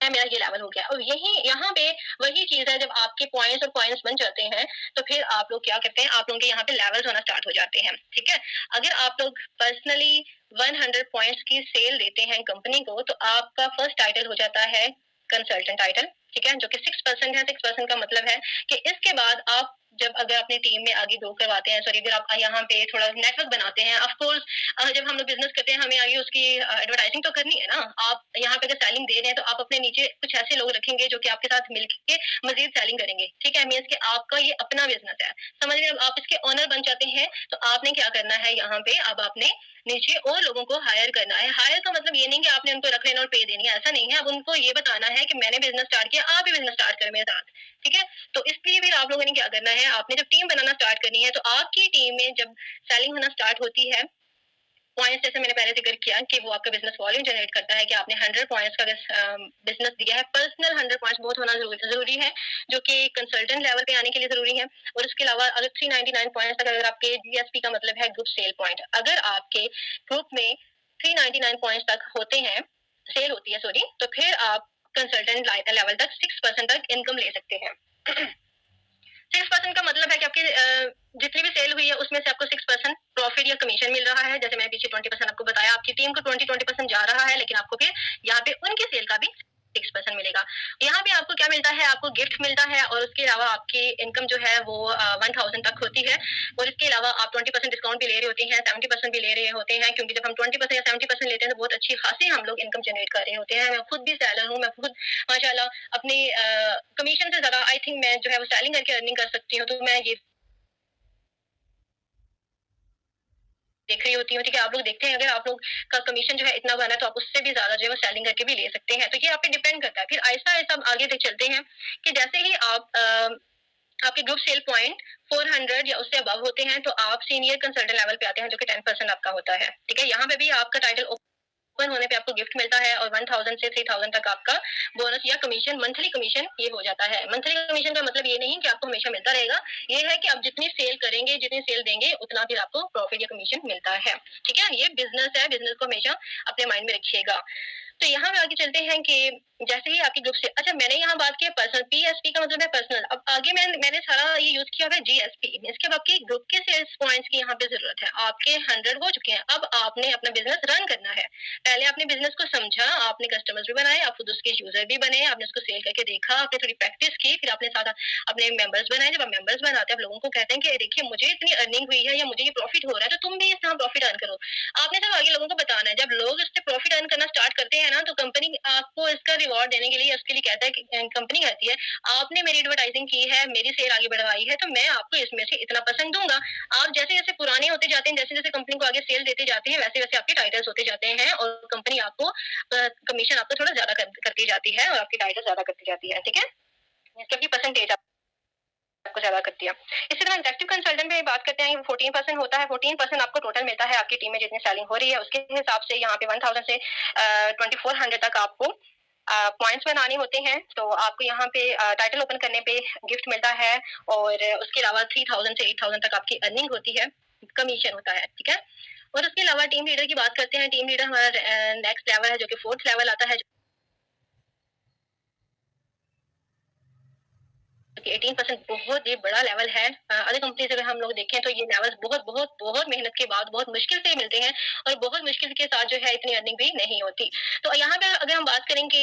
मेरा ये लेवल हो गया। और यही यहाँ पे वही चीज है, जब आपके पॉइंट्स और पॉइंट्स बन जाते हैं तो फिर आप लोग क्या करते हैं, आप लोगों के यहाँ पे लेवल्स होना स्टार्ट हो जाते हैं, ठीक है? अगर आप लोग पर्सनली 100 पॉइंट्स की सेल देते हैं कंपनी को, तो आपका फर्स्ट टाइटल हो जाता है कंसल्टेंट टाइटल, ठीक है? जो कि 6% है। 6% का मतलब है कि इसके बाद आप जब अगर अपनी टीम में आगे ग्रो करवाते हैं, सॉरी, अगर आप यहाँ पे थोड़ा नेटवर्क बनाते हैं, ऑफ कोर्स जब हम लोग बिजनेस करते हैं हमें आगे उसकी एडवर्टाइजिंग तो करनी है ना। आप यहाँ पे अगर सेलिंग दे रहे हैं तो आप अपने नीचे कुछ ऐसे लोग रखेंगे जो कि आपके साथ मिलके मजीद सेलिंग करेंगे, ठीक है? मीन्स कि आपका ये अपना बिजनेस है, समझ रहे हैं? अब आप इसके ओनर बन जाते हैं तो आपने क्या करना है, यहाँ पे अब आपने नीचे और लोगों को हायर करना है। हायर का मतलब ये नहीं कि आपने उनको रख लेना और पे देनी है, ऐसा नहीं है। अब उनको ये बताना है कि मैंने बिजनेस स्टार्ट किया, आप भी बिजनेस स्टार्ट करें मेरे साथ, ठीक है? तो इसलिए फिर आप लोगों ने क्या करना है, आपने जब टीम बनाना स्टार्ट करनी है तो आपकी टीम में जब सेलिंग होना स्टार्ट होती है, पॉइंट्स जैसे मैंने पहले जिक्र किया कि वो आपका बिजनेस वॉल्यूम जनरेट करता है कि आपने 100 पॉइंट्स का बिजनेस दिया है। पर्सनल 100 पॉइंट्स बहुत होना जरूरी है, जो कि कंसल्टेंट लेवल पे आने के लिए जरूरी है। और उसके अलावा अगर 399 पॉइंट्स तक, अगर आपके जीएसपी का मतलब है ग्रुप सेल पॉइंट, अगर आपके ग्रुप में 399 पॉइंट्स तक होते हैं, सेल होती है सॉरी, तो फिर आप कंसल्टेंट लेवल तक 6% तक इनकम ले सकते हैं। 6% का मतलब है कि आपकी जितनी भी सेल हुई है उसमें से आपको 6% प्रॉफिट या कमीशन मिल रहा है। जैसे मैंने पीछे 20% आपको बताया, आपकी टीम को 20% जा रहा है, लेकिन आपको फिर यहाँ पे उनकी सेल का भी 6% मिलेगा। यहाँ पे आपको क्या मिलता है, आपको गिफ्ट मिलता है, और उसके अलावा आपकी इनकम जो है वो 1000 तक होती है। और इसके अलावा आप 20% डिस्काउंट भी ले रहे होते हैं, 70% भी ले रहे होते हैं, क्योंकि जब हम 20% या 70% लेते हैं तो बहुत अच्छी खासी हम लोग इनकम जनरेट कर रहे होते हैं। मैं खुद भी सेलर हूँ, मैं खुद माशाल्लाह अपनी कमीशन से ज्यादा आई थिंक मैं जो है वो सेलिंग करके अर्निंग कर सकती हूँ। तो मैं ये देख रही होती हूँ, ठीक है? आप लोग देखते हैं, अगर आप लोग का कमीशन जो है इतना बना है तो आप उससे भी ज्यादा जो है वो सेलिंग करके भी ले सकते हैं। तो ये आप पे डिपेंड करता है। फिर आहिस्ता आहिस्ता हम आगे तक चलते हैं कि जैसे ही आप आपके ग्रुप सेल पॉइंट 400 या उससे अबव होते हैं तो आप सीनियर कंसल्टेंट लेवल पे आते हैं, जो कि 10% आपका होता है, ठीक है? यहाँ पे भी आपका टाइटल ओपन होने पे आपको गिफ्ट मिलता है, और 1000 से 3000 तक आपका बोनस या कमीशन, मंथली कमीशन ये हो जाता है। मंथली कमीशन का मतलब ये नहीं कि आपको हमेशा मिलता रहेगा, ये है कि आप जितनी सेल करेंगे, जितनी सेल देंगे, उतना फिर आपको प्रॉफिट या कमीशन मिलता है, ठीक है? ये बिजनेस है, बिजनेस को हमेशा अपने माइंड में रखिएगा। तो यहाँ पे आगे चलते हैं कि जैसे ही आपकी ग्रुप से, अच्छा, मैंने यहाँ बात की पर्सनल, पीएसपी का मतलब है पर्सनल। अब आगे मैंने सारा ये यूज किया है जीएसपी। इसके बाद आपकी ग्रुप के सेल्स पॉइंट्स की यहाँ पे जरूरत है। आपके 100 हो चुके हैं, अब आपने अपना बिजनेस रन करना है। पहले आपने बिजनेस को समझा, आपने कस्टमर्स भी बनाए, आप खुद उसके यूजर भी बने, आपने उसको सेल करके देखा, आपने थोड़ी प्रैक्टिस की, फिर आपने साथ अपने मेंबर्स बनाए। जब आप मेंबर्स बनाते हैं, आप लोगों को कहते हैं कि देखिए मुझे इतनी अर्निंग हुई है या मुझे ये प्रॉफिट हो रहा है, तो तुम भी इस तरह प्रॉफिट अर्न करो। आपने सब आगे लोगों को बताना है। जब लोग इससे प्रॉफिट अर्न करना स्टार्ट करते हैं ना, तो कंपनी आपको इसका रिवॉर्ड देने के लिए, उसके लिए कहता है कि कंपनी कहती है आपने मेरी एडवर्टाइजिंग की है, मेरी सेल आगे बढ़वाई है, तो मैं आपको इसमें से इतना परसेंट दूंगा। आप जैसे जैसे पुराने होते जाते हैं, जैसे जैसे कंपनी को आगे सेल देते जाते हैं, वैसे वैसे आपके टाइटल्स होते जाते हैं, और कंपनी आपको कमीशन आपको थोड़ा ज्यादा करती जाती है, और आपकी टाइटल ज्यादा करती जाती है, ठीक है? क्योंकि परसेंटेज आपको ज्यादा करती है। इसी तरह एग्जेक्टिव कंसल्टेंट में बात करते हैं, 14% होता है। 14% आपको टोटल मिलता है, आपकी टीम में जितनी सेलिंग हो रही है उसके हिसाब से। यहाँ पे 1000 से 2400 तक आपको पॉइंट्स बनाने होते हैं। तो आपको यहाँ पे टाइटल ओपन करने पे गिफ्ट मिलता है, और उसके अलावा 3000 से 8000 तक आपकी अर्निंग होती है, कमीशन होता है, ठीक है? और उसके अलावा टीम लीडर की बात करते हैं। टीम लीडर हमारा नेक्स्ट लेवल है, जो कि 4th लेवल आता है, 18% बहुत ही बड़ा लेवल है। अदर कंपनीज अगर हम लोग देखें तो ये लेवल बहुत बहुत बहुत मेहनत के बाद बहुत मुश्किल से मिलते हैं, और बहुत मुश्किल के साथ जो है इतनी अर्निंग भी नहीं होती। तो यहाँ पे अगर हम बात करें कि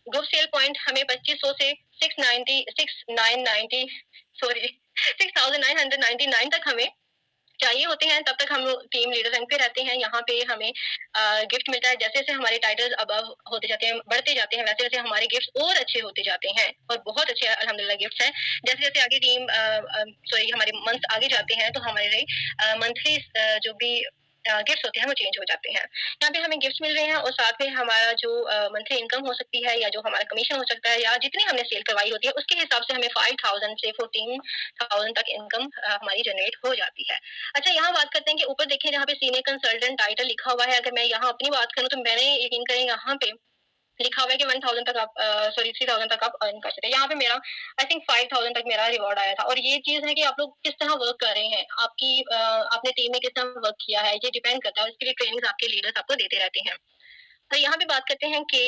ग्रुप सेल पॉइंट हमें 2500 से 690 6990 सॉरी 6999 तक हमें चाहिए होते हैं, तब तक हम लोग टीम लीडर रैंक पे रहते हैं। यहाँ पे हमें गिफ्ट मिलता है। जैसे-जैसे हमारे टाइटल्स अबव होते जाते हैं, बढ़ते जाते हैं, वैसे-वैसे हमारे गिफ्ट्स और अच्छे होते जाते हैं और बहुत अच्छे अल्हम्दुलिल्लाह गिफ्ट्स हैं। जैसे-जैसे आगे टीम सॉरी हमारे मंथ्स आगे जाते हैं, तो हमारे मंथली जो भी गिफ्ट्स होते हैं वो चेंज हो जाते हैं। यहाँ पे हमें गिफ्ट्स मिल रहे हैं और साथ में हमारा जो मंथली इनकम हो सकती है या जो हमारा कमीशन हो सकता है या जितनी हमने सेल करवाई होती है, उसके हिसाब से हमें 5000 से 14,000 तक इनकम हमारी जनरेट हो जाती है। अच्छा, यहाँ बात करते हैं कि ऊपर देखिए जहाँ पे सीनियर कंसल्टेंट टाइटल लिखा हुआ है, अगर मैं यहाँ अपनी बात करूँ तो मैंने यकीन करें यहाँ पे लिखा हुआ है कि 1000 तक आप सॉरी 3000 तक आप अर्न कर सकते हैं। यहाँ पे मेरा आई थिंक 5000 तक मेरा रिवॉर्ड आया था। और ये चीज़ है कि आप लोग किस तरह वर्क कर रहे हैं, आपकी आपने टीम में किस तरह वर्क किया है, ये डिपेंड करता है और इसके लिए ट्रेनिंग्स आपके लीडर्स आपको देते रहते हैं। तो यहाँ पे बात करते हैं कि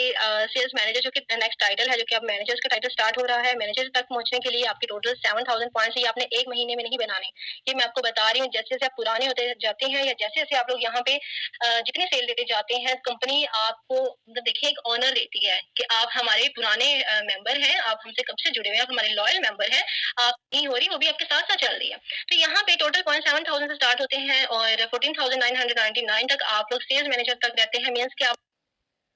सेल्स मैनेजर जो कि नेक्स्ट टाइटल है, जो कि अब मैनेजर्स का टाइटल स्टार्ट हो रहा है। मैनेजर तक पहुंचने के लिए आपके टोटल 7000 पॉइंट्स ये आपने एक महीने में नहीं बनाने। ये मैं आपको बता रही हूँ, जैसे जैसे आप पुराने होते जाते हैं या जैसे जैसे आप लोग यहाँ पे जितने सेल देते जाते हैं, कंपनी आपको मतलब देखिए एक ऑनर देती है कि आप हमारे पुराने मेंबर हैं, आप हमसे कब से जुड़े हुए हैं, आप हमारे लॉयल मेंबर हैं, आप नहीं हो रही, वो भी आपके साथ साथ चल रही है। तो यहाँ पे टोटल पॉइंट 7000 से स्टार्ट होते हैं और 14999 तक आप लोग सेल्स मैनेजर तक रहते हैं। मीन्स कि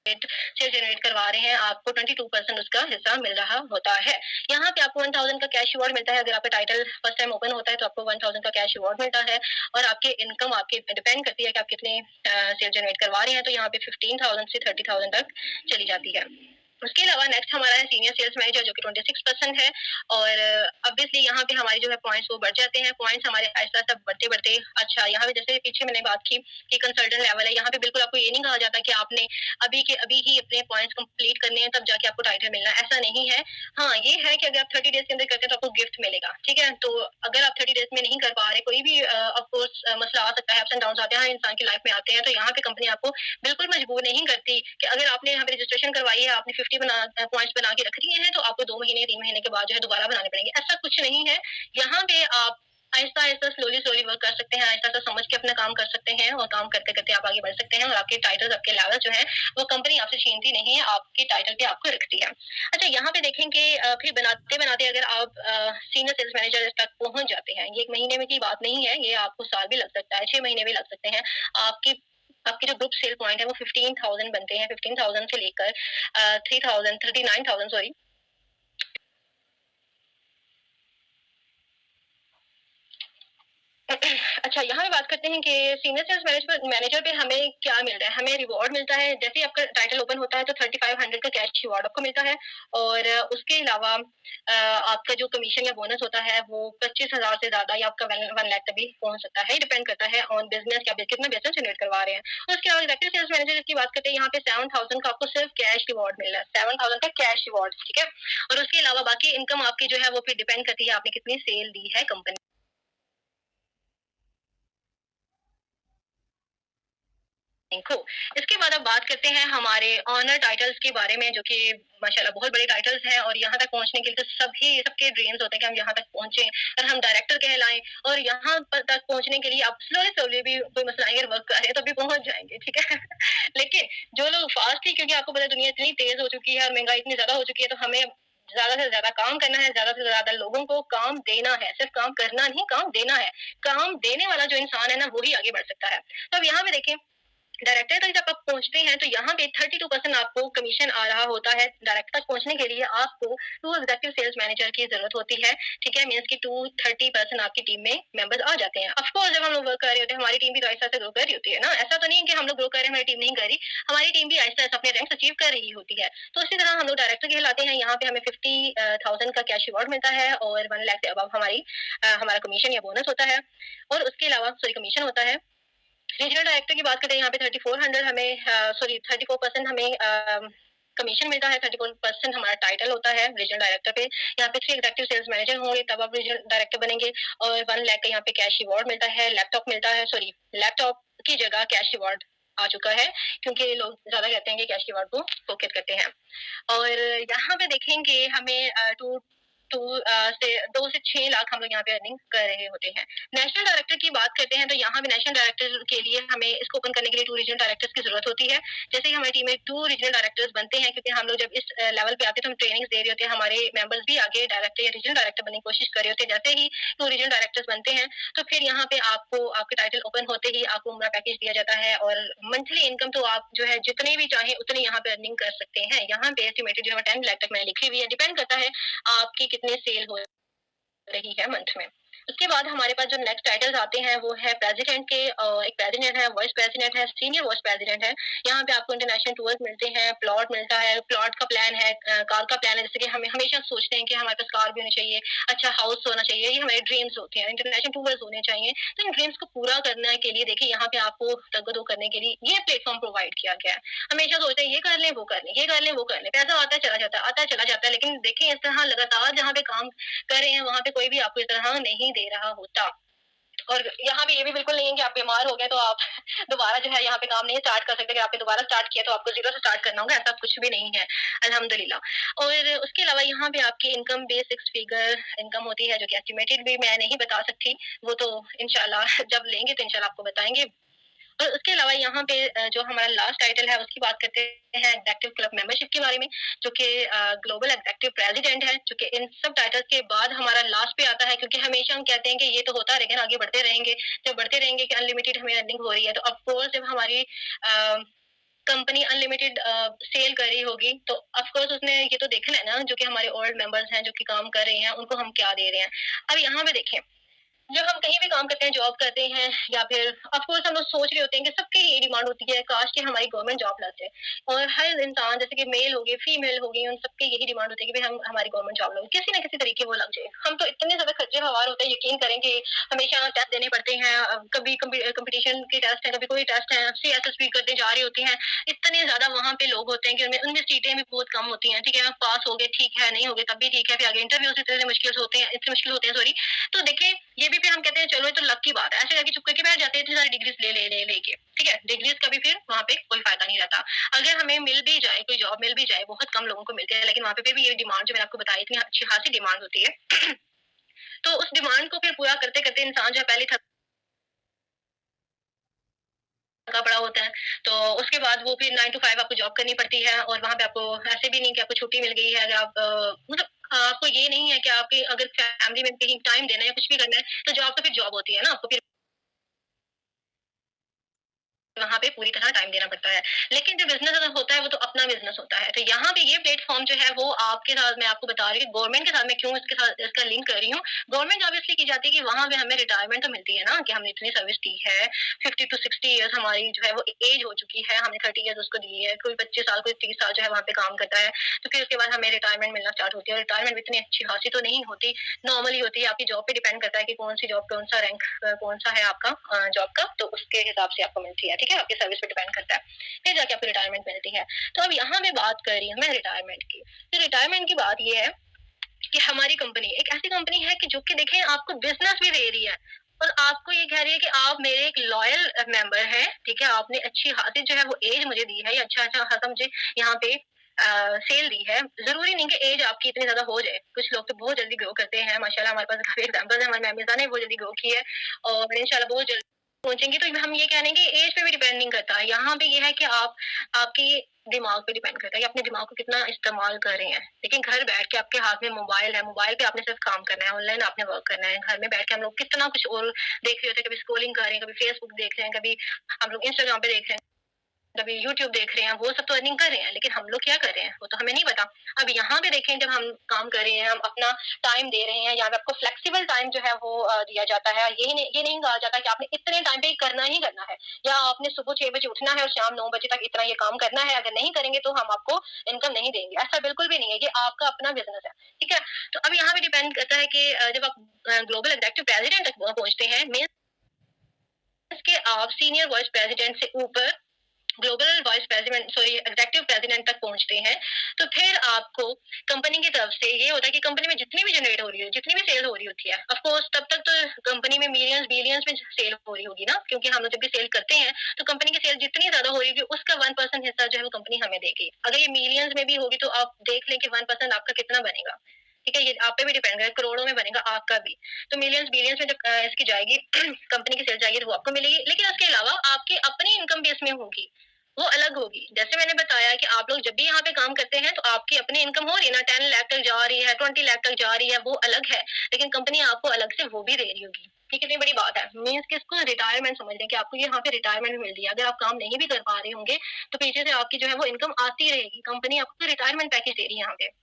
सेल जनरेट करवा रहे हैं, आपको 22% उसका हिस्सा मिल रहा होता है। यहाँ पे आपको 1000 का कैश रिवॉर्ड मिलता है। अगर आपका टाइटल फर्स्ट टाइम ओपन होता है तो आपको 1000 का कैश रिवॉर्ड मिलता है और आपके इनकम आपके डिपेंड करती है कि आप कितने सेल जनरेट करवा रहे हैं। तो यहाँ पे 15,000 से 30,000 तक चली जाती है। उसके अलावा नेक्स्ट हमारा है सीनियर सेल्स मैनेजर, जो कि 26% है और ऑब्वियसली यहाँ पे हमारे जो है पॉइंट्स वो बढ़ जाते हैं। पॉइंट्स हमारे आहिस्ता-आहिस्ता बढ़ते-बढ़ते अच्छा, यहाँ पे जैसे पीछे मैंने बात की कि कंसल्टेंट लेवल है, यहाँ पे बिल्कुल आपको ये नहीं कहा जाता कि आपने अभी के अभी ही अपने पॉइंट्स कंप्लीट करने हैं तब जाके आपको टाइटल मिलना है, ऐसा नहीं है। हाँ, ये है कि अगर आप 30 डेज के अंदर करते हैं तो आपको गिफ्ट मिलेगा, ठीक है? तो अगर आप 30 डेज में नहीं कर पा रहे, कोई भी ऑफ कोर्स मसला आ सकता है, अप्स एंड डाउन्स आते हैं, हर इंसान की लाइफ में आते हैं, तो यहाँ पे कंपनी आपको बिल्कुल मजबूर नहीं करती कि अगर आपने यहाँ पे रजिस्ट्रेशन करवाई है, आपने 50 पॉइंट्स बना के रख दिए हैं, तो आपको 2 महीने 3 महीने के बाद जो है दोबारा बनाने पड़ेंगे। ऐसा कुछ नहीं है। यहाँ पे आप आहिस्ता-आहिस्ता, स्लोली-स्लोली वर्क कर सकते हैं, आहिस्ता-आहिस्ता समझ के अपना काम कर सकते हैं और काम करते-करते आप आगे बढ़ सकते हैं और आपके टाइटल्स, आपके लेवल जो है, वो कंपनी आपसे छीनती नहीं है, आपके टाइटल पे आपको रखती है। अच्छा, यहाँ पे देखें कि फिर बनाते-बनाते अगर आप सीनियर सेल्स मैनेजर तक पहुँच जाते हैं, ये 1 महीने में की बात नहीं है, ये आपको साल भी लग सकता है, 6 महीने भी लग सकते हैं। आपकी आपके जो ग्रुप सेल पॉइंट है वो 15,000 बनते हैं, 15,000 से लेकर 3,000 39,000 सॉरी अच्छा, यहाँ पे बात करते हैं कि सीनियर सेल्स मैनेजर पे हमें क्या मिल रहा है। हमें रिवॉर्ड मिलता है, जैसे ही आपका टाइटल ओपन होता है तो 3500 का कैश रिवॉर्ड आपको मिलता है और उसके अलावा आपका जो कमीशन या बोनस होता है वो 25,000 से ज्यादा या आपका 1 लाख तक भी पहुंच सकता है। डिपेंड करता है ऑन बिजनेस या कितना बिजनेस जनरेट करवा रहे हैं। और उसके अलावा एग्जीक्यूटिव सेल्स मैनेजर की बात करते हैं, यहाँ पे 7000 का आपको सिर्फ कैश रिवॉर्ड मिल रहा है, 7000 का कैश रिवॉर्ड, ठीक है? और उसके अलावा बाकी इनकम आपकी जो है वो फिर डिपेंड करती है आपने कितनी सेल दी है कंपनी को। इसके बाद अब बात करते हैं हमारे ऑनर टाइटल्स के बारे में, जो कि माशाल्लाह बहुत बड़े टाइटल्स हैं और यहाँ तक पहुँचने के लिए तो सभी सबके ड्रीम्स होते हैं कि हम यहाँ तक पहुँचे और हम डायरेक्टर कहलाएं और यहाँ पर तक पहुँचने के लिए आप स्लोली स्लोली भी कोई मसला अगर वर्क कर रहे हैं तो भी पहुँच जाएंगे, ठीक है? लेकिन जो लोग फास्ट ही, क्योंकि आपको पता है दुनिया इतनी तेज हो चुकी है और महंगाई इतनी ज्यादा हो चुकी है, तो हमें ज्यादा से ज्यादा काम करना है, ज्यादा से ज्यादा लोगों को काम देना है, सिर्फ काम करना नहीं, काम देना है। काम देने वाला जो इंसान है ना, वही आगे बढ़ सकता है। तो अब यहाँ पे देखें, डायरेक्टर तक जब आप पहुंचते हैं तो यहाँ पे 32% आपको कमीशन आ रहा होता है। डायरेक्टर तक पहुंचने के लिए आपको 2 एग्जीक्यूटिव सेल्स मैनेजर की जरूरत होती है, ठीक है? मीन्स की 230% आपकी टीम में मेंबर्स आ जाते हैं। ऑफ कोर्स जब हम लोग वर्क कर रहे होते हैं, हमारी टीम भी तो आहिस्ता आहिस्ता ग्रो कर रही होती है ना। ऐसा तो नहीं है कि हम लोग ग्रो कर रहे हैं, हमारी टीम नहीं कर रही। हमारी टीम भी आहिस्ता आहिस्ता अपने रैंक अचीव कर रही होती है। तो इसी तरह हम लोग डायरेक्टर कहलाते हैं। यहाँ पे हमें 50,000 का कैश रिवॉर्ड मिलता है और 1 लाख से अबव हमारा कमीशन या बोनस होता है और उसके अलावा सॉरी कमीशन होता है। रीजनल डायरेक्टर की बात करें, यहाँ पे 3400 हमें सॉरी 34% हमें कमीशन मिलता है, 34% हमारा टाइटल होता है रीजनल डायरेक्टर पे। यहाँ पे 3 एग्जीक्यूटिव सेल्स मैनेजर होंगे तब आप रीजनल डायरेक्टर बनेंगे और 1 लाख का यहाँ पे कैश रिवॉर्ड मिलता है। लैपटॉप मिलता है, सॉरी लैपटॉप की जगह कैश रिवॉर्ड आ चुका है, क्योंकि लोग ज्यादा कहते हैं कि कैश रिवॉर्ड को फोकस करते हैं। और यहाँ पे देखेंगे हमें टू से 2 से 6 लाख हम लोग यहाँ पे अर्निंग कर रहे होते हैं। नेशनल डायरेक्टर की बात करते हैं तो यहाँ पे नेशनल डायरेक्टर के लिए हमें इसको ओपन करने के लिए 2 रीजनल डायरेक्टर्स की ज़रूरत होती है। जैसे ही हमारी टीम में 2 रीजनल डायरेक्टर्स बनते हैं, क्योंकि हम लोग जब इस लेवल पे आते हैं तो हम ट्रेनिंग्स दे रहे होते हैं, हमारे मेंबर्स भी आगे डायरेक्टर या रीजनल डायरेक्टर बनने की कोशिश कर रहे होते हैं। जैसे ही 2 रीजनल डायरेक्टर्स बनते हैं तो फिर यहाँ पे आपको आपके टाइटल ओपन होते ही आपको उम्रा पैकेज दिया जाता है और मंथली इनकम तो आप जो है जितने भी चाहें उतनी यहाँ पे अर्निंग कर सकते हैं। यहाँ पे एस्टिमेटेड जो है 10 लाख तक मैंने लिखी हुई है, डिपेंड करता है आपकी कितने सेल हो रही है मंथ में। उसके बाद हमारे पास जो नेक्स्ट टाइटल्स आते हैं वो है प्रेसिडेंट के। एक प्रेसिडेंट है, वाइस प्रेसिडेंट है, सीनियर वाइस प्रेसिडेंट है। यहाँ पे आपको इंटरनेशनल टूर्स मिलते हैं, प्लॉट मिलता है, प्लॉट का प्लान है, कार का प्लान है। जैसे कि हमें हमेशा सोचते हैं कि हमारे पास कार भी होनी चाहिए, अच्छा हाउस होना चाहिए, ये हमारे ड्रीम्स होते हैं, इंटरनेशनल टूर्स होने चाहिए। तो इन ड्रीम्स को पूरा करने के लिए देखिए यहाँ पे आपको तगदो करने के लिए ये प्लेटफॉर्म प्रोवाइड किया गया है। हमेशा सोचते हैं ये कर लें वो कर लें, ये कर लें वो कर लें, पैसा आता चला जाता है, आता चला जाता है। लेकिन देखिए इस तरह लगातार जहाँ पे काम कर रहे हैं वहाँ पे कोई भी आपको इस तरह नहीं दे रहा होता। और यहाँ पे ये भी बिल्कुल नहीं है कि आप बीमार हो गए तो आप दोबारा जो है यहाँ पे काम नहीं स्टार्ट कर सकते कि आपने दोबारा स्टार्ट किया तो आपको जीरो से स्टार्ट करना होगा, ऐसा कुछ भी नहीं है अल्हम्दुलिल्लाह। और उसके अलावा यहाँ पे आपकी इनकम बेस 6 फिगर इनकम होती है जो कि एस्टिमेटेड भी मैं नहीं बता सकती, वो तो इंशाल्लाह जब लेंगे तो इंशाल्लाह आपको बताएंगे। और उसके अलावा यहाँ पे जो हमारा लास्ट टाइटल है उसकी बात करते हैं एग्जेक्टिव क्लब मेंबरशिप के बारे में, जो कि ग्लोबल एग्जेक्टिव प्रेसिडेंट है, जो कि इन सब टाइटल्स के बाद हमारा लास्ट पे आता है। क्योंकि हमेशा हम कहते हैं कि ये तो होता रहेगा ना, आगे बढ़ते रहेंगे, जब बढ़ते रहेंगे कि अनलिमिटेड हमें अर्निंग हो रही है, तो ऑफकोर्स जब हमारी कंपनी अनलिमिटेड सेल कर रही होगी तो ऑफकोर्स उसने ये तो देखना है ना, जो कि हमारे ओल्ड मेंबर्स हैं जो कि काम कर रहे हैं उनको हम क्या दे रहे हैं। अब यहाँ पे देखें, जब हम कहीं भी काम करते हैं, जॉब करते हैं, या फिर ऑफ कोर्स हम लोग सोच रहे होते हैं कि सबकी ये डिमांड होती है काश कि हमारी गवर्नमेंट जॉब लग जाए। और हर इंसान जैसे कि मेल हो गए, फीमेल हो गई, उन सबकी यही डिमांड होती है कि भाई हम हमारी गवर्नमेंट जॉब लगे, किसी ना किसी तरीके वो लग जाए। हम तो इतने ज्यादा खर्चे हवार होते हैं, यकीन करेंगे, हमेशा टेस्ट देने पड़ते हैं, कभी कंपटीशन के टेस्ट है, कभी कोई टेस्ट है, CSSP करते जा रहे होते हैं। इतने ज्यादा वहाँ पे लोग होते हैं कि उनमें उनमें सीटें भी बहुत कम होती हैं। ठीक है, पास हो गए ठीक है, नहीं हो गए तब भी ठीक है, फिर आगे इंटरव्यू इतने मुश्किल होते हैं, इतने मुश्किल होते हैं, सॉरी। तो देखिए ये भी फिर हम कहते हैं चलो ये तो लक की बात है, ऐसे करके चुप करके बैठ जाते हैं इतनी सारी डिग्रीज ले ले ले लेके। ठीक है, डिग्रीज का भी फिर वहाँ पे कोई फायदा नहीं रहता। अगर हमें मिल भी जाए, कोई जॉब मिल भी जाए, बहुत कम लोगों को मिलती है, लेकिन वहाँ पे भी ये डिमांड जो मैंने आपको बताई इतनी अच्छी खासी डिमांड होती है। तो उस डिमांड को फिर पूरा करते करते इंसान जो है पहले थका पड़ा होता है, तो उसके बाद वो फिर 9 to 5 आपको जॉब करनी पड़ती है। और वहाँ पे आपको ऐसे भी नहीं कि आपको छुट्टी मिल गई है, अगर आप मतलब आपको ये नहीं है कि आपके अगर फैमिली में कहीं टाइम देना है या कुछ भी करना है, तो जॉब तो फिर जॉब होती है ना, आपको फिर वहाँ पे पूरी तरह टाइम देना पड़ता है। लेकिन जो बिज़नेस अगर होता है वो तो अपना बिज़नेस होता है। तो यहाँ पे ये प्लेटफ़ॉर्म जो है वो आपके साथ मैं आपको बता रही हूँ, गवर्नमेंट के साथ मैं क्यों इसके साथ इसका लिंक कर रही हूँ। गवर्नमेंट जॉब इसलिए की जाती है कि वहाँ पे हमें रिटायरमेंट तो मिलती है ना, कि हमने इतनी सर्विस दी है, 50 टू 60 ईयर्स हमारी जो है वो एज हो चुकी है, हमने 30 ईयर्स उसको दी है, कोई 25 साल, कोई 30 साल जो है वहाँ पे काम करता है। तो फिर उसके बाद हमें रिटायरमेंट मिलना स्टार्ट होती है, और रिटायरमेंट भी इतनी अच्छी खासी तो नहीं होती, नॉर्मली होती है। आपकी जॉब पे डिपेंड करता है कि कौन सी जॉब, कौन सा रैंक, कौन सा है आपका जॉब का, तो उसके हिसाब से आपको मिलती है। ठीक है, आपकी सर्विस पे डिपेंड करता है, फिर जाके आपको रिटायरमेंट मिलती है। तो अब यहाँ मैं बात कर रही हूँ मैं रिटायरमेंट की। तो रिटायरमेंट की बात ये है कि हमारी कंपनी एक ऐसी कंपनी है कि जो कि देखें आपको बिजनेस भी दे रही है, और आपको ये कह रही है कि आप मेरे एक लॉयल मेंबर हैं। ठीक है, आपने अच्छी खासी जो है वो एज मुझे दी है, या अच्छा अच्छा खासा मुझे यहाँ पे सेल दी है। जरूरी नहीं कि एज आपकी इतनी ज्यादा हो जाए, कुछ लोग तो बहुत जल्दी ग्रो करते हैं माशाल्लाह, हमारे पास काफी एग्जांपल्स हैं, हमारी मैमिजा ने बहुत जल्दी ग्रो की है, और इंशाल्लाह बहुत जल्दी पहुंचेंगे। तो हम ये कह रहे हैं कि एज पे भी डिपेंड नहीं करता है, यहाँ पे ये है कि आप आपके दिमाग पे डिपेंड करता है कि अपने दिमाग को कितना इस्तेमाल कर रहे हैं। लेकिन घर बैठ के आपके हाथ में मोबाइल है, मोबाइल पे आपने सिर्फ काम करना है, ऑनलाइन आपने वर्क करना है। घर में बैठ के हम लोग कितना कुछ और देख रहे होते हैं, कभी स्क्रोलिंग कर रहे हैं, कभी फेसबुक देख रहे हैं, कभी हम लोग इंस्टाग्राम पे देख रहे हैं, कभी यूट्यूब देख रहे हैं, वो सब तो अर्निंग कर रहे हैं, लेकिन हम लोग क्या कर रहे हैं वो तो हमें नहीं पता। अब यहाँ पे देखें, जब हम काम कर रहे हैं, हम अपना टाइम दे रहे हैं, यहाँ पे आपको फ्लेक्सिबल टाइम जो है वो दिया जाता है। ये नहीं कहा जाता कि आपने इतने टाइम पे करना ही करना है, या आपने सुबह 6 बजे उठना है और शाम 9 बजे तक इतना ये काम करना है, अगर नहीं करेंगे तो हम आपको इनकम नहीं देंगे। ऐसा बिल्कुल भी नहीं है, ये आपका अपना बिजनेस है। ठीक है, तो अब यहाँ पे डिपेंड करता है कि जब आप ग्लोबल एग्जेक्टिव प्रेसिडेंट तक पहुंचते हैं, मीन्स के आप सीनियर वाइस प्रेसिडेंट से ऊपर global vice president, sorry executive president तक पहुंचते हैं, तो फिर आपको कंपनी की तरफ से ये होता है कि कंपनी में जितनी भी जनरेट हो रही है, जितनी भी सेल हो रही होती है, ऑफ कोर्स तब तक तो कंपनी में मिलियंस बिलियंस में सेल हो रही होगी ना, क्योंकि हम लोग जब भी सेल करते हैं तो कंपनी की सेल जितनी ज्यादा हो रही होगी उसका 1% हिस्सा जो है वो कंपनी हमें देगी। अगर ये मिलियंस में भी होगी तो आप देख लें कि 1% आपका कितना बनेगा। ठीक है, ये आप पे भी डिपेंड करेगा, करोड़ों में बनेगा आपका भी। तो मिलियंस बिलियंस में जब इसकी जाएगी कंपनी की सेल जाएगी तो वो आपको मिलेगी, लेकिन उसके अलावा आपकी अपनी इनकम भी इसमें होगी, वो अलग होगी। जैसे मैंने बताया कि आप लोग जब भी यहाँ पे काम करते हैं तो आपकी अपनी इनकम हो रही है ना, 10 लाख तक जा रही है, 20 लाख तक जा रही है, वो अलग है, लेकिन कंपनी आपको अलग से वो भी दे रही होगी। ये कितनी बड़ी बात है, मीन्स कि इसको रिटायरमेंट समझ लें कि आपको यहाँ पे रिटायरमेंट मिल रही है। अगर आप काम नहीं भी कर पा रहे होंगे तो पीछे से आपकी जो है वो इनकम आती रहेगी, कंपनी आपको रिटायरमेंट पैकेज दे रही है यहाँ पे।